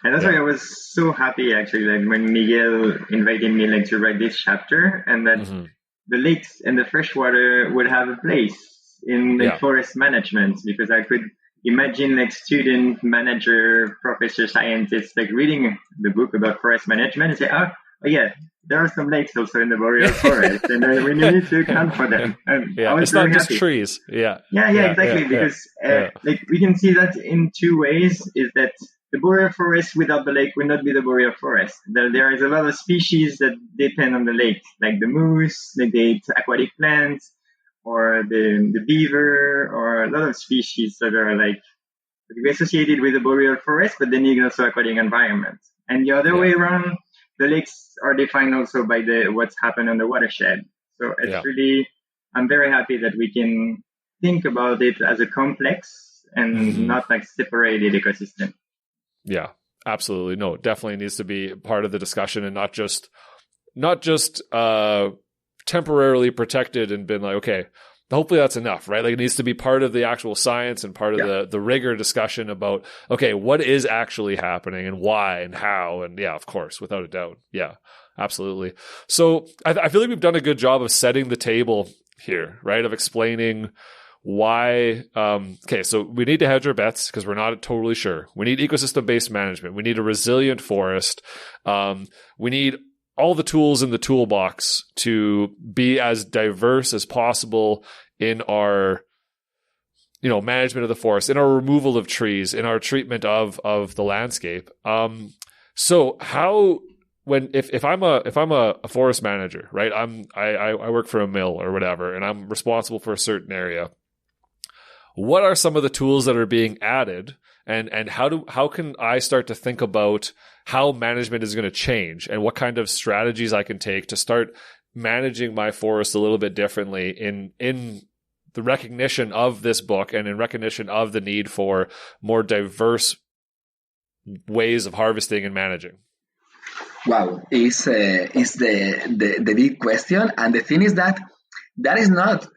And that's why I was so happy actually, like when Miguel invited me like to write this chapter, and that the lakes and the freshwater would have a place in the forest management, because I could imagine like student, manager, professor, scientists like reading the book about forest management and say, oh yeah, there are some lakes also in the Boreal Forest, and we need to account for them. And it's not just trees. Exactly. Because like we can see that in two ways: is that the Boreal Forest without the lake will not be the Boreal Forest. There is a lot of species that depend on the lake, like the moose, like the aquatic plants, or the beaver, or a lot of species that are like associated with the Boreal Forest, but they need also aquatic environment. And the other way around, the lakes are defined also by what's happened on the watershed. So it's really, I'm very happy that we can think about it as a complex and not like separated ecosystem. Yeah, absolutely. No, it definitely needs to be part of the discussion and not just not just temporarily protected and been like, okay, hopefully that's enough, right? Like it needs to be part of the actual science and part of the rigor discussion about, okay, what is actually happening and why and how. And yeah, of course, without a doubt. Yeah, absolutely. So I feel like we've done a good job of setting the table here, right? Of explaining why, okay, so we need to hedge our bets because we're not totally sure. We need ecosystem-based management. We need a resilient forest. We need all the tools in the toolbox to be as diverse as possible in our, management of the forest, in our removal of trees, in our treatment of the landscape. So how, if I'm a forest manager, right? I work for a mill or whatever, and I'm responsible for a certain area. What are some of the tools that are being added, and how can I start to think about how management is going to change and what kind of strategies I can take to start managing my forest a little bit differently in the recognition of this book and in recognition of the need for more diverse ways of harvesting and managing? Wow, is the big question, and the thing is that there is not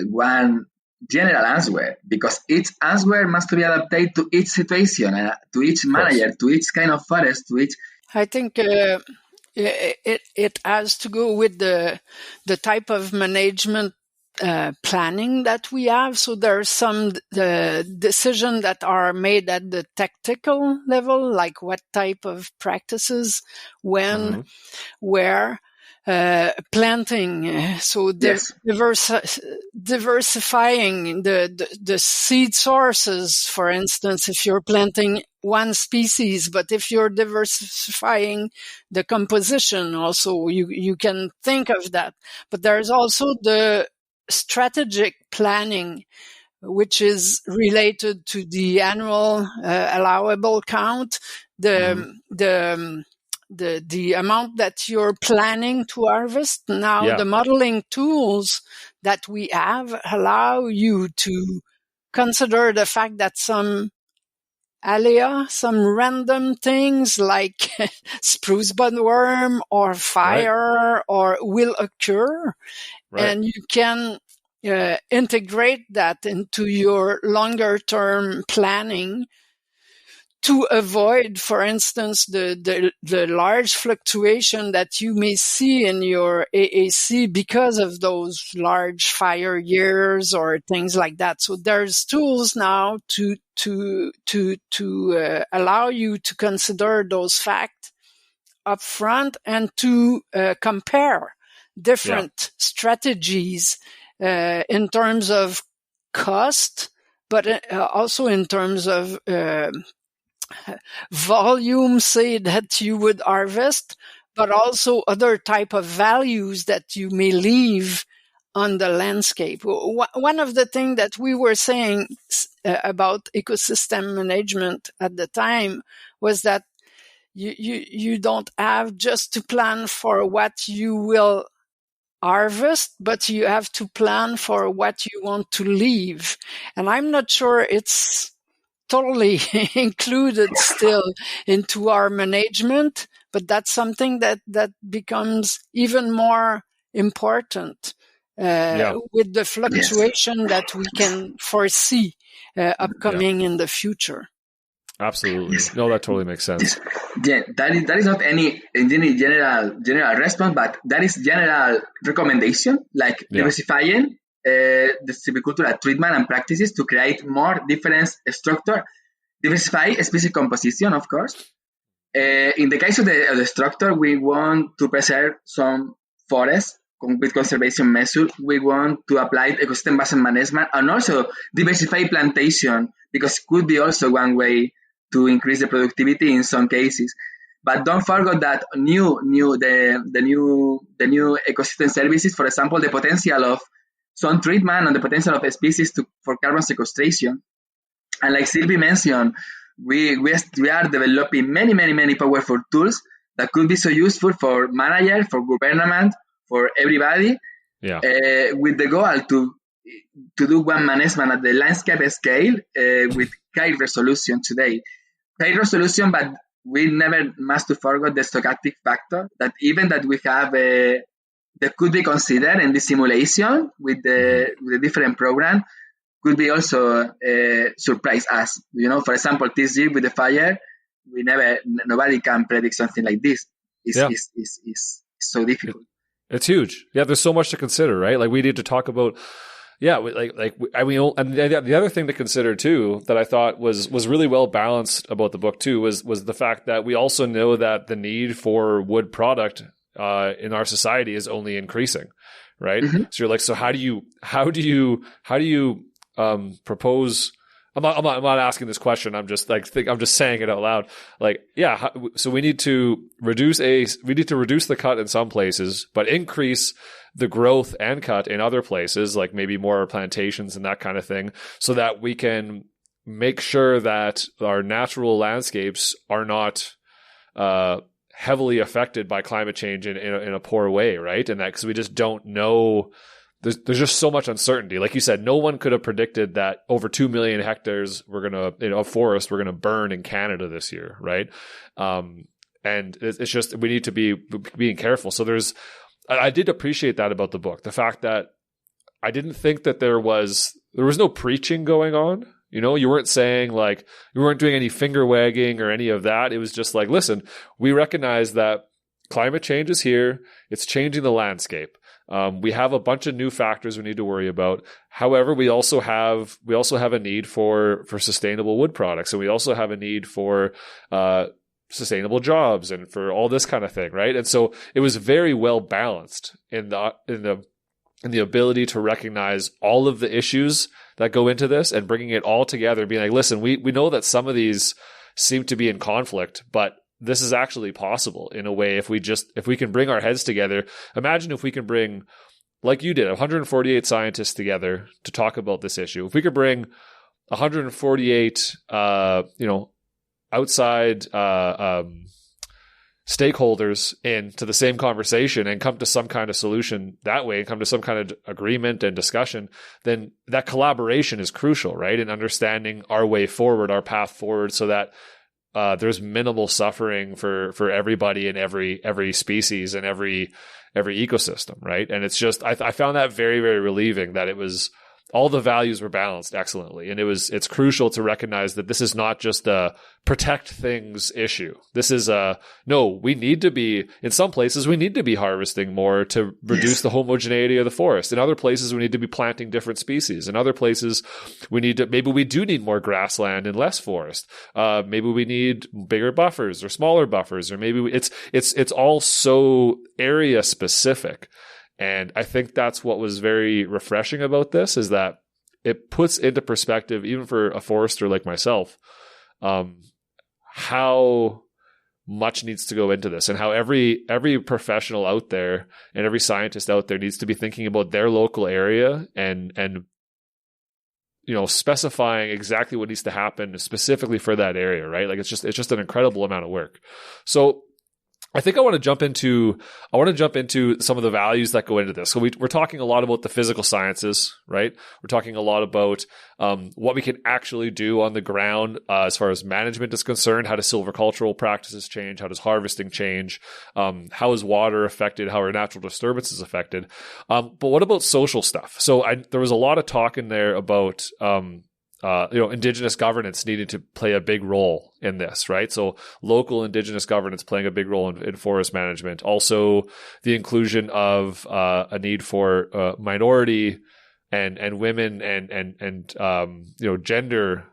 one general answer, because each answer must be adapted to each situation, to each manager, to each kind of forest, to each. I think it has to go with the type of management planning that we have. So there are some decisions that are made at the tactical level, like what type of practices, when, where. Planting, so diversifying the seed sources. For instance, if you're planting one species, but if you're diversifying the composition, also you can think of that. But there's also the strategic planning, which is related to the annual allowable count, the amount that you're planning to harvest. Now, the modeling tools that we have allow you to consider the fact that some alea, some random things like spruce budworm or fire or will occur, and you can integrate that into your longer term planning to avoid, for instance, the large fluctuation that you may see in your AAC because of those large fire years or things like that. So there's tools now to allow you to consider those facts up front and to compare different strategies in terms of cost, but also in terms of volume, say, that you would harvest, but also other type of values that you may leave on the landscape. One of the things that we were saying about ecosystem management at the time was that you don't have just to plan for what you will harvest, but you have to plan for what you want to leave. And I'm not sure it's totally included still into our management, but that's something that becomes even more important with the fluctuation that we can foresee upcoming in the future. Absolutely. No, that totally makes sense. Yeah, that is not any general response, but that is general recommendation, like diversifying the silvicultural treatment and practices to create more different structure, diversify species composition, of course. In the case of the structure, we want to preserve some forests with conservation measures. We want to apply ecosystem-based management and also diversify plantation, because it could be also one way to increase the productivity in some cases. But don't forget that the new ecosystem services, for example, the potential of some treatment and the potential of species for carbon sequestration. And like Sylvie mentioned, we are developing many powerful tools that could be so useful for managers, for government, for everybody, with the goal to do one management at the landscape scale with high resolution today. High resolution, but we never must to forget the stochastic factor, that even that we have that could be considered in the simulation with the different program could be also surprise us. For example, this year with the fire, nobody can predict something like this. It's so difficult. It's huge. Yeah, there's so much to consider, right? Like we need to talk about. Yeah, and the other thing to consider too that I thought was really well balanced about the book too was the fact that we also know that the need for wood product in our society is only increasing, right? Mm-hmm. So you're like, so how do you propose? I'm not asking this question. I'm just saying it out loud. Like, yeah. So we need to reduce the cut in some places, but increase the growth and cut in other places, like maybe more plantations and that kind of thing, so that we can make sure that our natural landscapes are not heavily affected by climate change in a poor way, right? And that because we just don't know. There's just so much uncertainty. Like you said, no one could have predicted that over 2 million hectares of forest we're gonna burn in Canada this year, right? And it's just we need to be being careful. So I did appreciate that about the book, the fact that I didn't think that there was no preaching going on. You weren't saying like you weren't doing any finger wagging or any of that. It was just like, listen, we recognize that climate change is here. It's changing the landscape. We have a bunch of new factors we need to worry about. However, we also have a need for sustainable wood products, and we also have a need for sustainable jobs and for all this kind of thing, right? And so it was very well balanced in the ability to recognize all of the issues that go into this and bringing it all together and being like, listen, we know that some of these seem to be in conflict, but this is actually possible in a way if we can bring our heads together. Imagine if we can bring, like you did, 148 scientists together to talk about this issue. If we could bring 148 outside stakeholders into the same conversation and come to some kind of solution that way and come to some kind of agreement and discussion, then that collaboration is crucial, right? In understanding our way forward, our path forward, so that there's minimal suffering for everybody in every species and every ecosystem, right? And it's just I found that very, very relieving that it was all the values were balanced excellently, and it's crucial to recognize that this is not just a protect things issue. This is we need to be in some places we need to be harvesting more to reduce the homogeneity of the forest. In other places we need to be planting different species. In other places maybe we do need more grassland and less forest. Maybe we need bigger buffers or smaller buffers, or maybe it's all so area specific. And I think that's what was very refreshing about this, is that it puts into perspective, even for a forester like myself, how much needs to go into this, and how every professional out there and every scientist out there needs to be thinking about their local area and specifying exactly what needs to happen specifically for that area, right? Like it's just an incredible amount of work. So I think I want to jump into some of the values that go into this. So we're talking a lot about the physical sciences, right? We're talking a lot about what we can actually do on the ground as far as management is concerned. How do silvicultural practices change? How does harvesting change? How is water affected? How are natural disturbances affected? But what about social stuff? So there was a lot of talk in there about Indigenous governance needed to play a big role in this, right? So local Indigenous governance playing a big role in forest management. Also, the inclusion of a need for minority and women and gender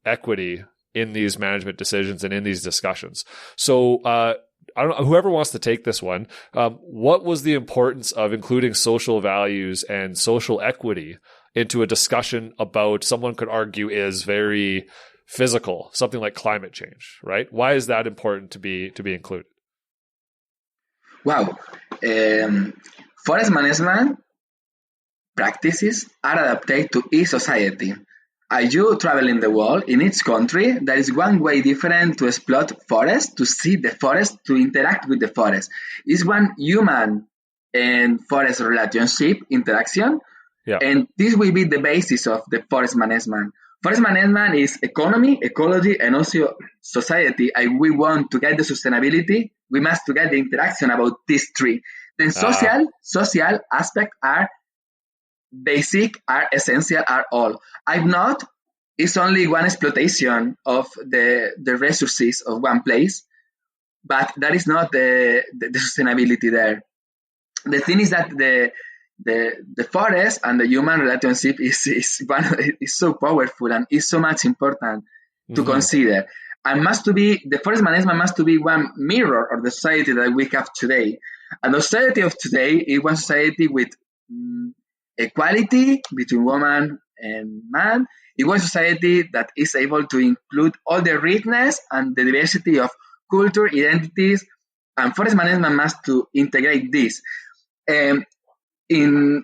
equity in these management decisions and in these discussions. So I don't know, whoever wants to take this one, what was the importance of including social values and social equity into a discussion about, someone could argue, is very physical, something like climate change, right? Why is that important to be included? Wow. Forest management practices are adapted to each society. As you travel in the world, in each country, there is one way different to exploit forest, to see the forest, to interact with the forest. It's one human and forest relationship interaction. Yeah. And this will be the basis of the forest management. Forest management is economy, ecology, and also society. And we want to get the sustainability. We must to get the interaction about these three. Then social aspects are basic, are essential, are all. I'm not, it's only one exploitation of the resources of one place, but that is not the sustainability there. The thing is that the forest and the human relationship is so powerful and is so much important to consider. And the forest management must to be one mirror of the society that we have today. And the society of today is one society with equality between woman and man. It was a society that is able to include all the richness and the diversity of culture, identities, and forest management must to integrate this. In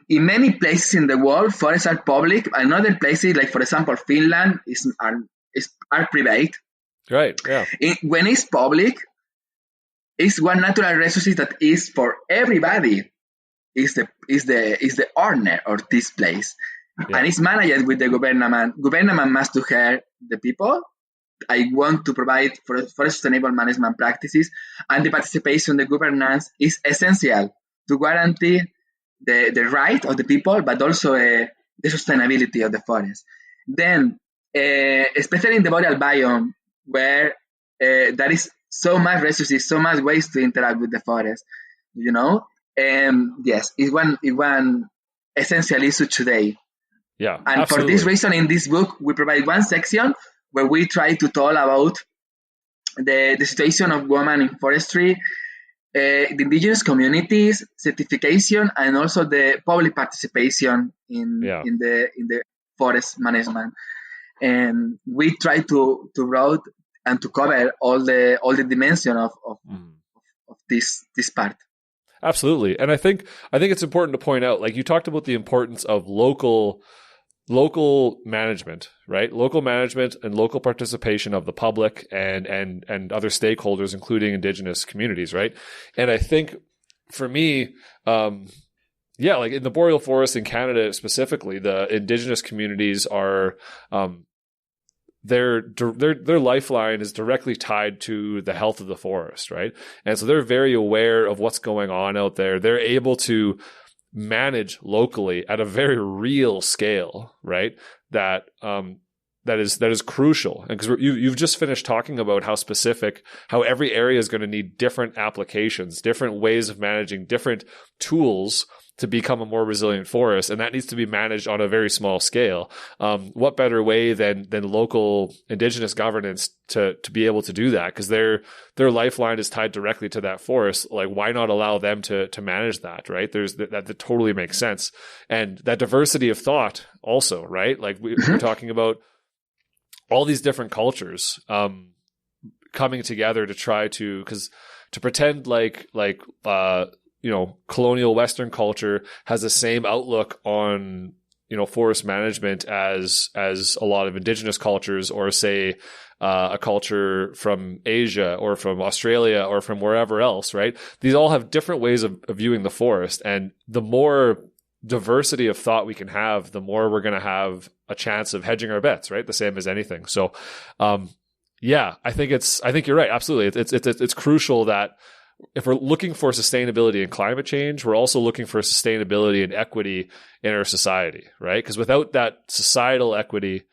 many places in the world, forests are public, and other places, like for example, Finland, are private. Right. Yeah. When it's public, it's one natural resource that is for everybody. Is the owner of this place, and it's managed with the government. Government must to hear the people. I want to provide for sustainable management practices, and the participation, the governance is essential to guarantee the right of the people, but also the sustainability of the forest. Then, especially in the boreal biome, where there is so much resources, so much ways to interact with the forest, yes, it's one essential issue today. Yeah, and absolutely. For this reason, in this book, we provide one section where we try to talk about the situation of women in forestry, the indigenous communities, certification, and also the public participation in the forest management. And we try to write and to cover all the dimension of this part. Absolutely. And I think it's important to point out, like you talked about the importance of local management, right? Local management and local participation of the public and other stakeholders, including indigenous communities, right? And I think for me, like in the boreal forest in Canada specifically, the indigenous communities are, their lifeline is directly tied to the health of the forest, right? And so they're very aware of what's going on out there. They're able to manage locally at a very real scale, right? That is crucial. And because you've just finished talking about how every area is going to need different applications, different ways of managing, different tools to become a more resilient forest, and that needs to be managed on a very small scale. What better way than local indigenous governance to be able to do that? Because their lifeline is tied directly to that forest. Like, why not allow them to manage that, right? That totally makes sense. And that diversity of thought also, right? Like we're talking about all these different cultures coming together to try to pretend like colonial Western culture has the same outlook on, forest management as a lot of indigenous cultures, or say, a culture from Asia or from Australia or from wherever else, right? These all have different ways of viewing the forest. And the more diversity of thought we can have, the more we're going to have a chance of hedging our bets, right? The same as anything. So, I think you're right. Absolutely. It's crucial that if we're looking for sustainability and climate change, we're also looking for sustainability and equity in our society, right? Because without that societal equity,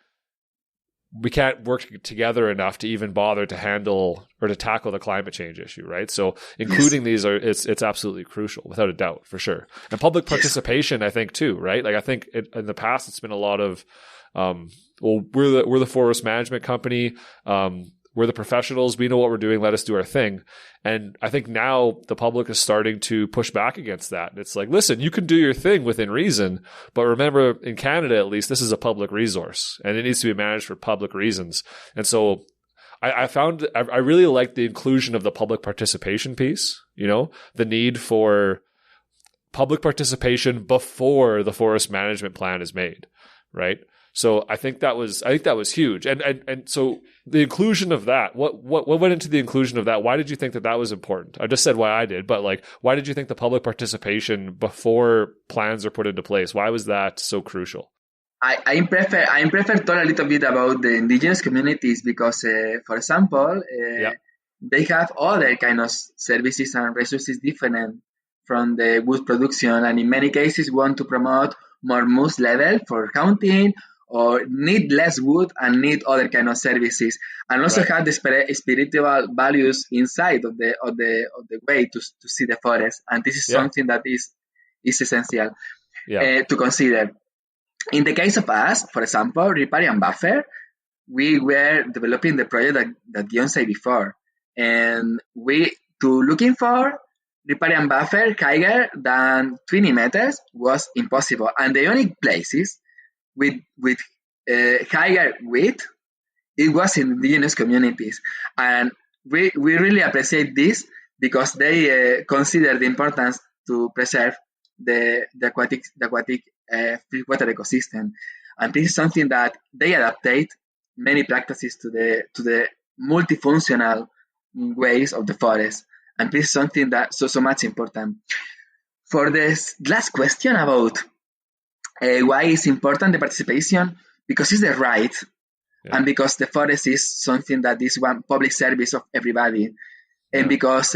we can't work together enough to even bother to handle or to tackle the climate change issue, right? So including these it's absolutely crucial, without a doubt, for sure. And public participation, I think too, right? Like I think in the past, it's been a lot of, we're the forest management company. We're the professionals. We know what we're doing. Let us do our thing. And I think now the public is starting to push back against that. And it's like, listen, you can do your thing within reason, but remember, in Canada, at least, this is a public resource and it needs to be managed for public reasons. And so I found I really like the inclusion of the public participation piece, the need for public participation before the forest management plan is made, right? So I think that was huge. And so the inclusion of that, what went into the inclusion of that? Why did you think that was important? I just said why I did, but like, why did you think the public participation before plans are put into place? Why was that so crucial? I prefer talk a little bit about the indigenous communities because, for example, they have other kind of services and resources different from the wood production, and in many cases want to promote more moose level for hunting, or need less wood and need other kind of services, and also have the spiritual values inside of the way to see the forest, and this is something that is essential to consider. In the case of us, for example, riparian buffer, we were developing the project that Guillaume said before, and we looking for riparian buffer higher than 20 meters was impossible, and the only places with higher width, it was in indigenous communities, and we really appreciate this because they consider the importance to preserve the aquatic freshwater ecosystem, and this is something that they adaptate many practices to the multifunctional ways of the forest, and this is something that so much important. For this last question about why is important the participation, because it's the right, and because the forest is something that is one public service of everybody, and because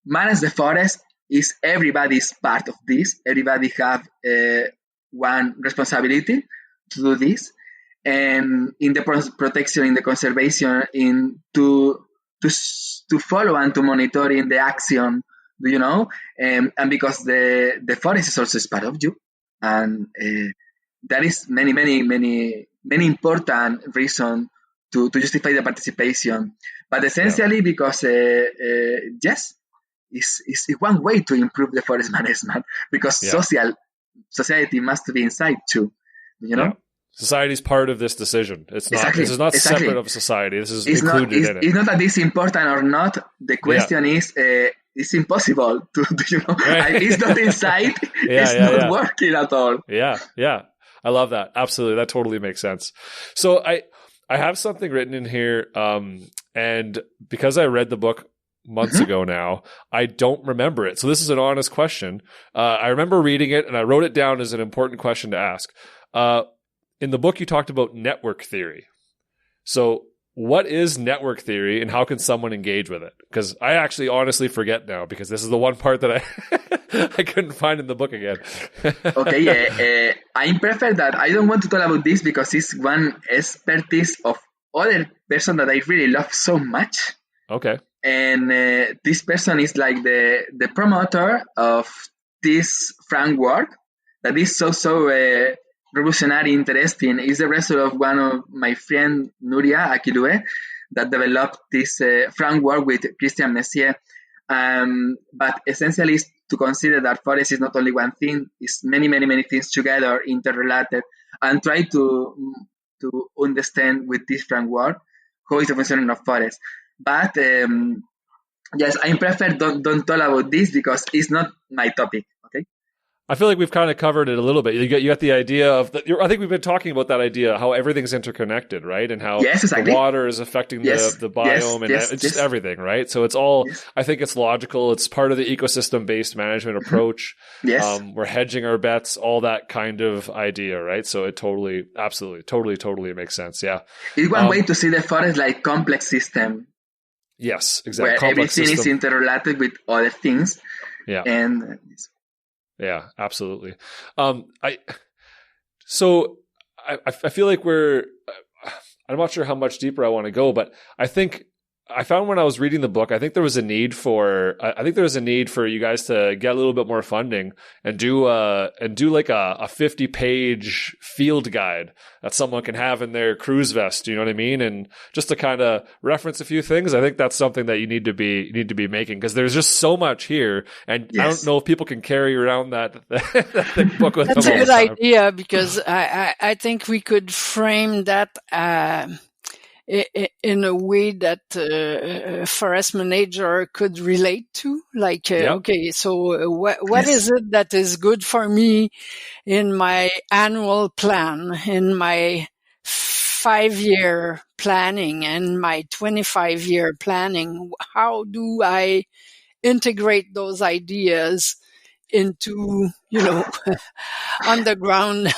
manage the forest is everybody's part of this. Everybody have one responsibility to do this, and in the protection, in the conservation, in to follow and to monitor in the action, and because the forest is also part of you, and there is many important reasons to justify the participation, but essentially because it's one way to improve the forest management, because society must be inside too, Society is part of this decision. It's not. This is not separate of society. This is included in it. It's not that it's important or not. The question is, it's impossible to it's not inside. It's not working at all. Yeah. I love that. Absolutely, that totally makes sense. So I have something written in here, and because I read the book months ago now, I don't remember it. So this is an honest question. I remember reading it, and I wrote it down as an important question to ask. In the book, you talked about network theory. So what is network theory, and how can someone engage with it? Because I actually honestly forget now, because this is the one part that I couldn't find in the book again. Okay, I prefer that I don't want to talk about this because it's one expertise of other person that I really love so much. Okay. And this person is like the promoter of this framework that is so revolutionary, interesting. Is the result of one of my friend Nuria Akilue that developed this framework with Christian Messier. But essentially is to consider that forest is not only one thing, it's many things together, interrelated, and try to understand with this framework how is the functioning of forest. But yes, I prefer don't talk about this because it's not my topic. Okay. I feel like we've kind of covered it a little bit. You got the idea of I think we've been talking about that idea, how everything's interconnected, right? And how the water is affecting the biome and it's just everything, right? So it's all, I think it's logical. It's part of the ecosystem-based management approach. We're hedging our bets, all that kind of idea, right? So it totally makes sense. Yeah. It's one way to see the forest like complex system. Yes, exactly. Where complex everything system. is interrelated with other things. Yeah. And yeah, absolutely. I feel like I'm not sure how much deeper I want to go, but I think I found when I was reading the book, I think there was a need for you guys to get a little bit more funding and do like a 50-page field guide that someone can have in their cruise vest. You know what I mean? And just to kind of reference a few things, I think that's something that you need to be making, because there's just so much here, and I don't know if people can carry around that thick book with them. That's a good idea, because I think we could frame that. in a way that a forest manager could relate to? Like, okay, so what is it that is good for me in my annual plan, in my 5-year planning and my 25-year planning? How do I integrate those ideas into, on the ground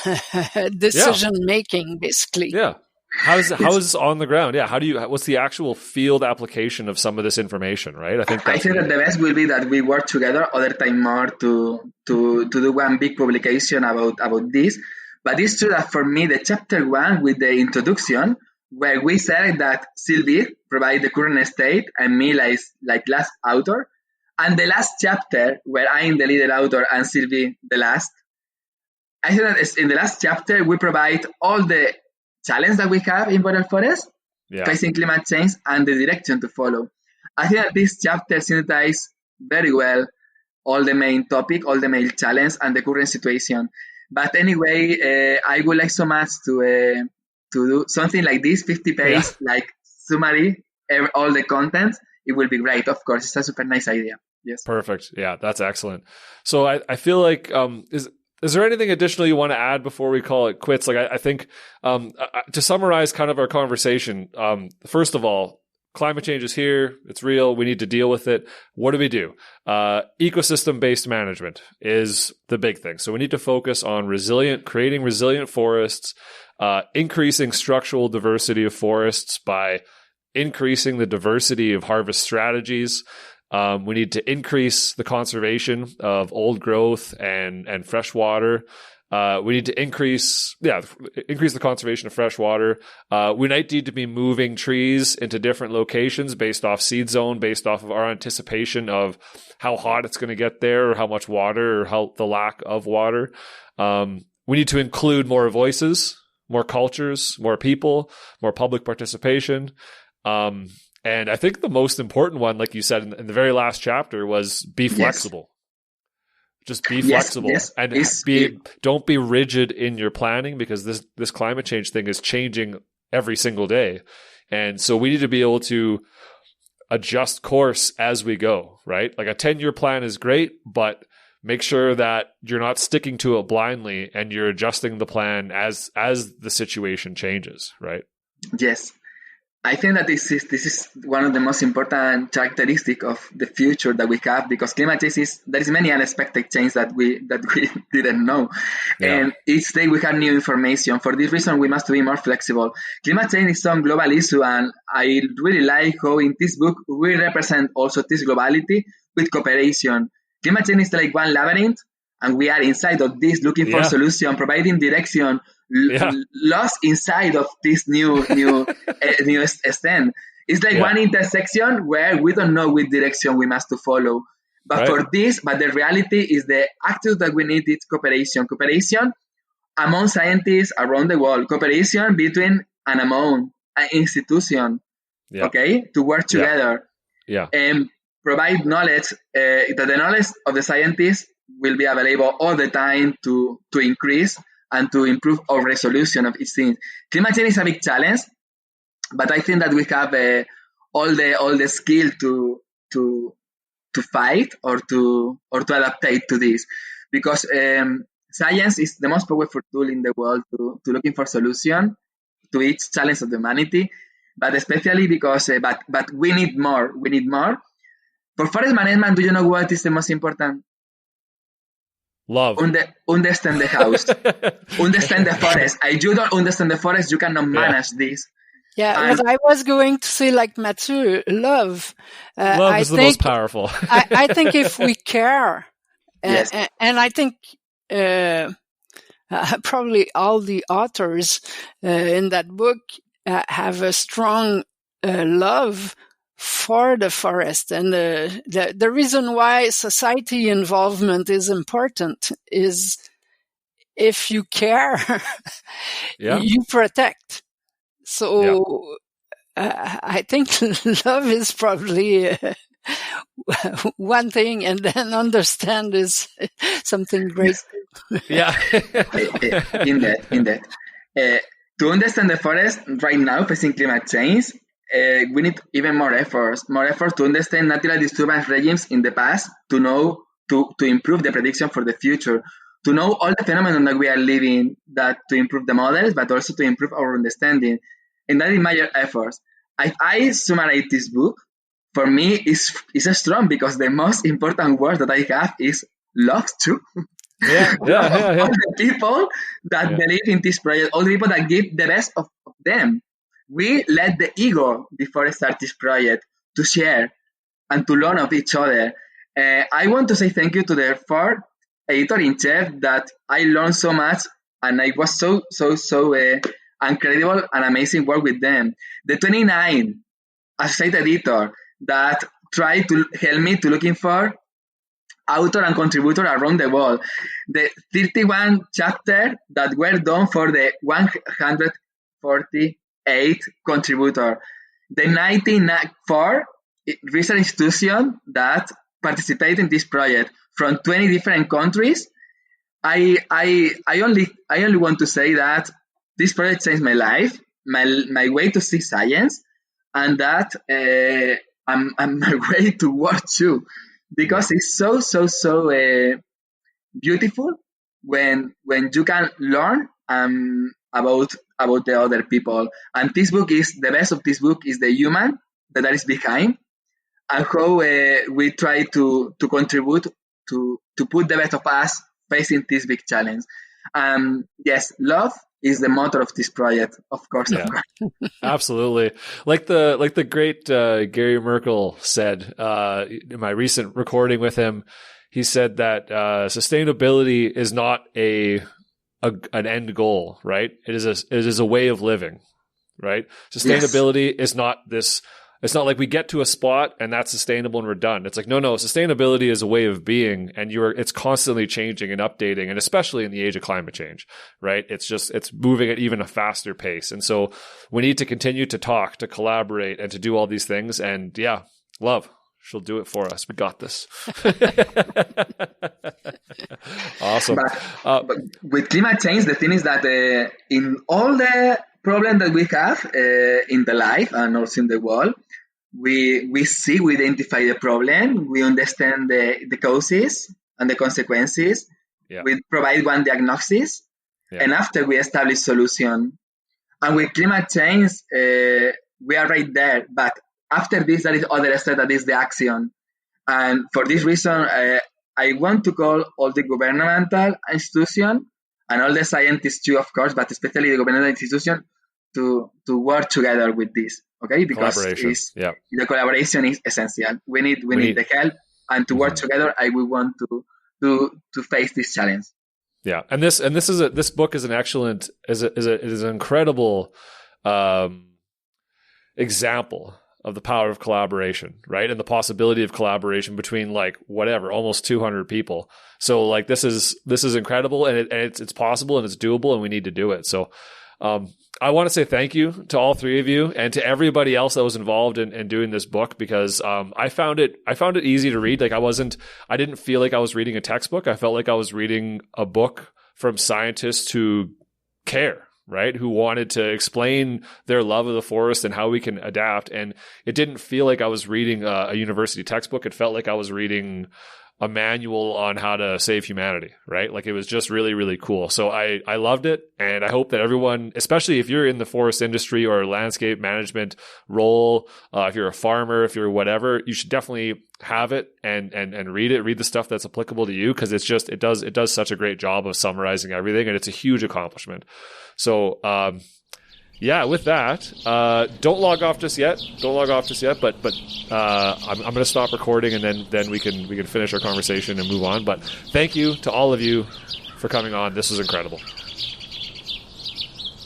decision making, basically? Yeah. How is this on the ground? Yeah. What's the actual field application of some of this information, right? I think that the best will be that we work together other time more to do one big publication about this. But it's true that for me, the chapter 1 with the introduction, where we said that Sylvie provide the current state and me like last author, and the last chapter where I'm the leader author and Sylvie the last, I think that in the last chapter, we provide all the challenge that we have in Boreal Forest, facing climate change, and the direction to follow. I think that this chapter synthesizes very well all the main topic, all the main challenge, and the current situation. But anyway, I would like so much to do something like this, 50-page, like summary, all the content. It will be great, of course. It's a super nice idea. Yes. Perfect. Yeah, that's excellent. So I feel like, is there anything additional you want to add before we call it quits? Like, I think to summarize kind of our conversation, first of all, climate change is here. It's real. We need to deal with it. What do we do? Ecosystem-based management is the big thing. So we need to focus on creating resilient forests, increasing structural diversity of forests by increasing the diversity of harvest strategies. We need to increase the conservation of old growth and fresh water. We need to increase the conservation of fresh water. We might need to be moving trees into different locations based off seed zone, based off of our anticipation of how hot it's going to get there, or how much water, or how the lack of water. We need to include more voices, more cultures, more people, more public participation. And I think the most important one, like you said in the very last chapter, was be flexible. Just be flexible and don't be rigid in your planning, because this climate change thing is changing every single day. And so we need to be able to adjust course as we go, right? Like a 10-year plan is great, but make sure that you're not sticking to it blindly and you're adjusting the plan as the situation changes, right? Yes. I think that this is one of the most important characteristics of the future that we have, because climate change there is many unexpected changes that we didn't know, and each day we have new information. For this reason, we must be more flexible. Climate change is some global issue, and I really like how in this book we represent also this globality with cooperation. Climate change is like one labyrinth, and we are inside of this looking for solution, providing direction. Lost inside of this new stand. It's like one intersection where we don't know which direction we must to follow. But but the reality is the actors that we need is cooperation among scientists around the world, cooperation between and among an institution, to work together, and provide knowledge, that the knowledge of the scientists will be available all the time to increase and to improve our resolution of each thing. Climate change is a big challenge, but I think that we have all the skill to fight or to adapt to this, because science is the most powerful tool in the world to looking for solution to each challenge of humanity, but especially because but we need more. We need more. For forest management, do you know what is the most important? Love. Understand the house. Understand the forest. If you don't understand the forest, you cannot manage this. Yeah, but I was going to say, like Mathieu, love. Love is the most powerful. I think if we care, and I think probably all the authors in that book have a strong love for the forest. And the reason why society involvement is important is if you care, you protect. So I think love is probably one thing, and then understand is something great. In that. To understand the forest right now facing climate change, we need even more efforts to understand natural disturbance regimes in the past, to know, to improve the prediction for the future, to know all the phenomena that we are living, that to improve the models, but also to improve our understanding. And that is major efforts. If I summarize this book, for me, is strong because the most important word that I have is love too. Yeah. All the people that believe in this project, all the people that give the best of them. We let the ego before start this project to share and to learn of each other. I want to say thank you to the 4 editor-in-chief that I learned so much, and I was so incredible and amazing work with them. The 29 associate editor that tried to help me to looking for author and contributor around the world. The 31 chapter that were done for the 148 contributor. The 94 research institution that participate in this project from 20 different countries. I only want to say that this project changed my life, my way to see science, and that I'm my way to work too, because it's so beautiful when you can learn about the other people. And this book is the best of this book is the human that is behind, and how we try to contribute to put the best of us facing this big challenge. Yes, love is the motto of this project, of course. Yeah, absolutely. Like the great Gary Merkel said in my recent recording with him, he said that sustainability is not an end goal, right? It is a way of living, right? Sustainability is not this. It's not like we get to a spot and that's sustainable and we're done. It's like, no, sustainability is a way of being, and it's constantly changing and updating, and especially in the age of climate change, right? It's moving at even a faster pace. And so we need to continue to talk, to collaborate, and to do all these things. And yeah, love, she'll do it for us. We got this. Awesome. But with climate change, the thing is that in all the problems that we have in the life and also in the world, we identify the problem, we understand the causes and the consequences, we provide one diagnosis, and after we establish solution. And with climate change, we are right there, but after this, there is other step, that is the action. And for this reason, I want to call all the governmental institutions and all the scientists too, of course, but especially the governmental institution to work together with this, okay? Because the collaboration is essential. We need the help, and to work together. We want to face this challenge. Yeah, and this book is an excellent, is an incredible example of the power of collaboration, right? And the possibility of collaboration between almost 200 people. So this is incredible, and it's possible, and it's doable, and we need to do it. So I want to say thank you to all three of you and to everybody else that was involved in doing this book, because I found it easy to read. I didn't feel like I was reading a textbook. I felt like I was reading a book from scientists who care, right? Who wanted to explain their love of the forest and how we can adapt. And it didn't feel like I was reading a university textbook. It felt like I was reading a manual on how to save humanity, right? It was just really, really cool. So I loved it. And I hope that everyone, especially if you're in the forest industry or landscape management role, if you're a farmer, if you're whatever, you should definitely have it and read the stuff that's applicable to you, because it does such a great job of summarizing everything, and it's a huge accomplishment. So, with that, don't log off just yet. But I'm going to stop recording, and then we can finish our conversation and move on. But thank you to all of you for coming on. This was incredible.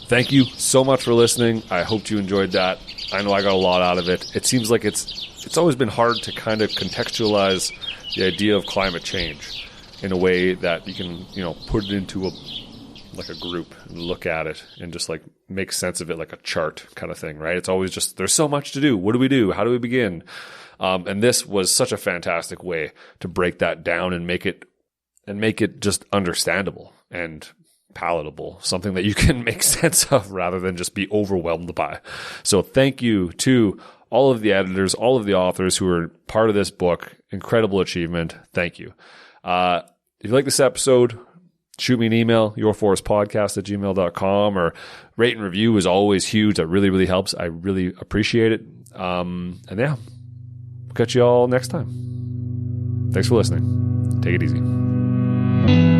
Thank you so much for listening. I hope you enjoyed that. I know I got a lot out of it. It seems like it's always been hard to kind of contextualize the idea of climate change in a way that you can, put it into a group and look at it and just make sense of it, like a chart kind of thing, right? It's always just, there's so much to do. What do we do? How do we begin? And this was such a fantastic way to break that down and make it just understandable and palatable, something that you can make sense of rather than just be overwhelmed by. So thank you to all of the editors, all of the authors who are part of this book. Incredible achievement. Thank you. If you like this episode, shoot me an email, yourforestpodcast@gmail.com, or rate and review is always huge. That really, really helps. I really appreciate it. And yeah, we'll catch you all next time. Thanks for listening. Take it easy.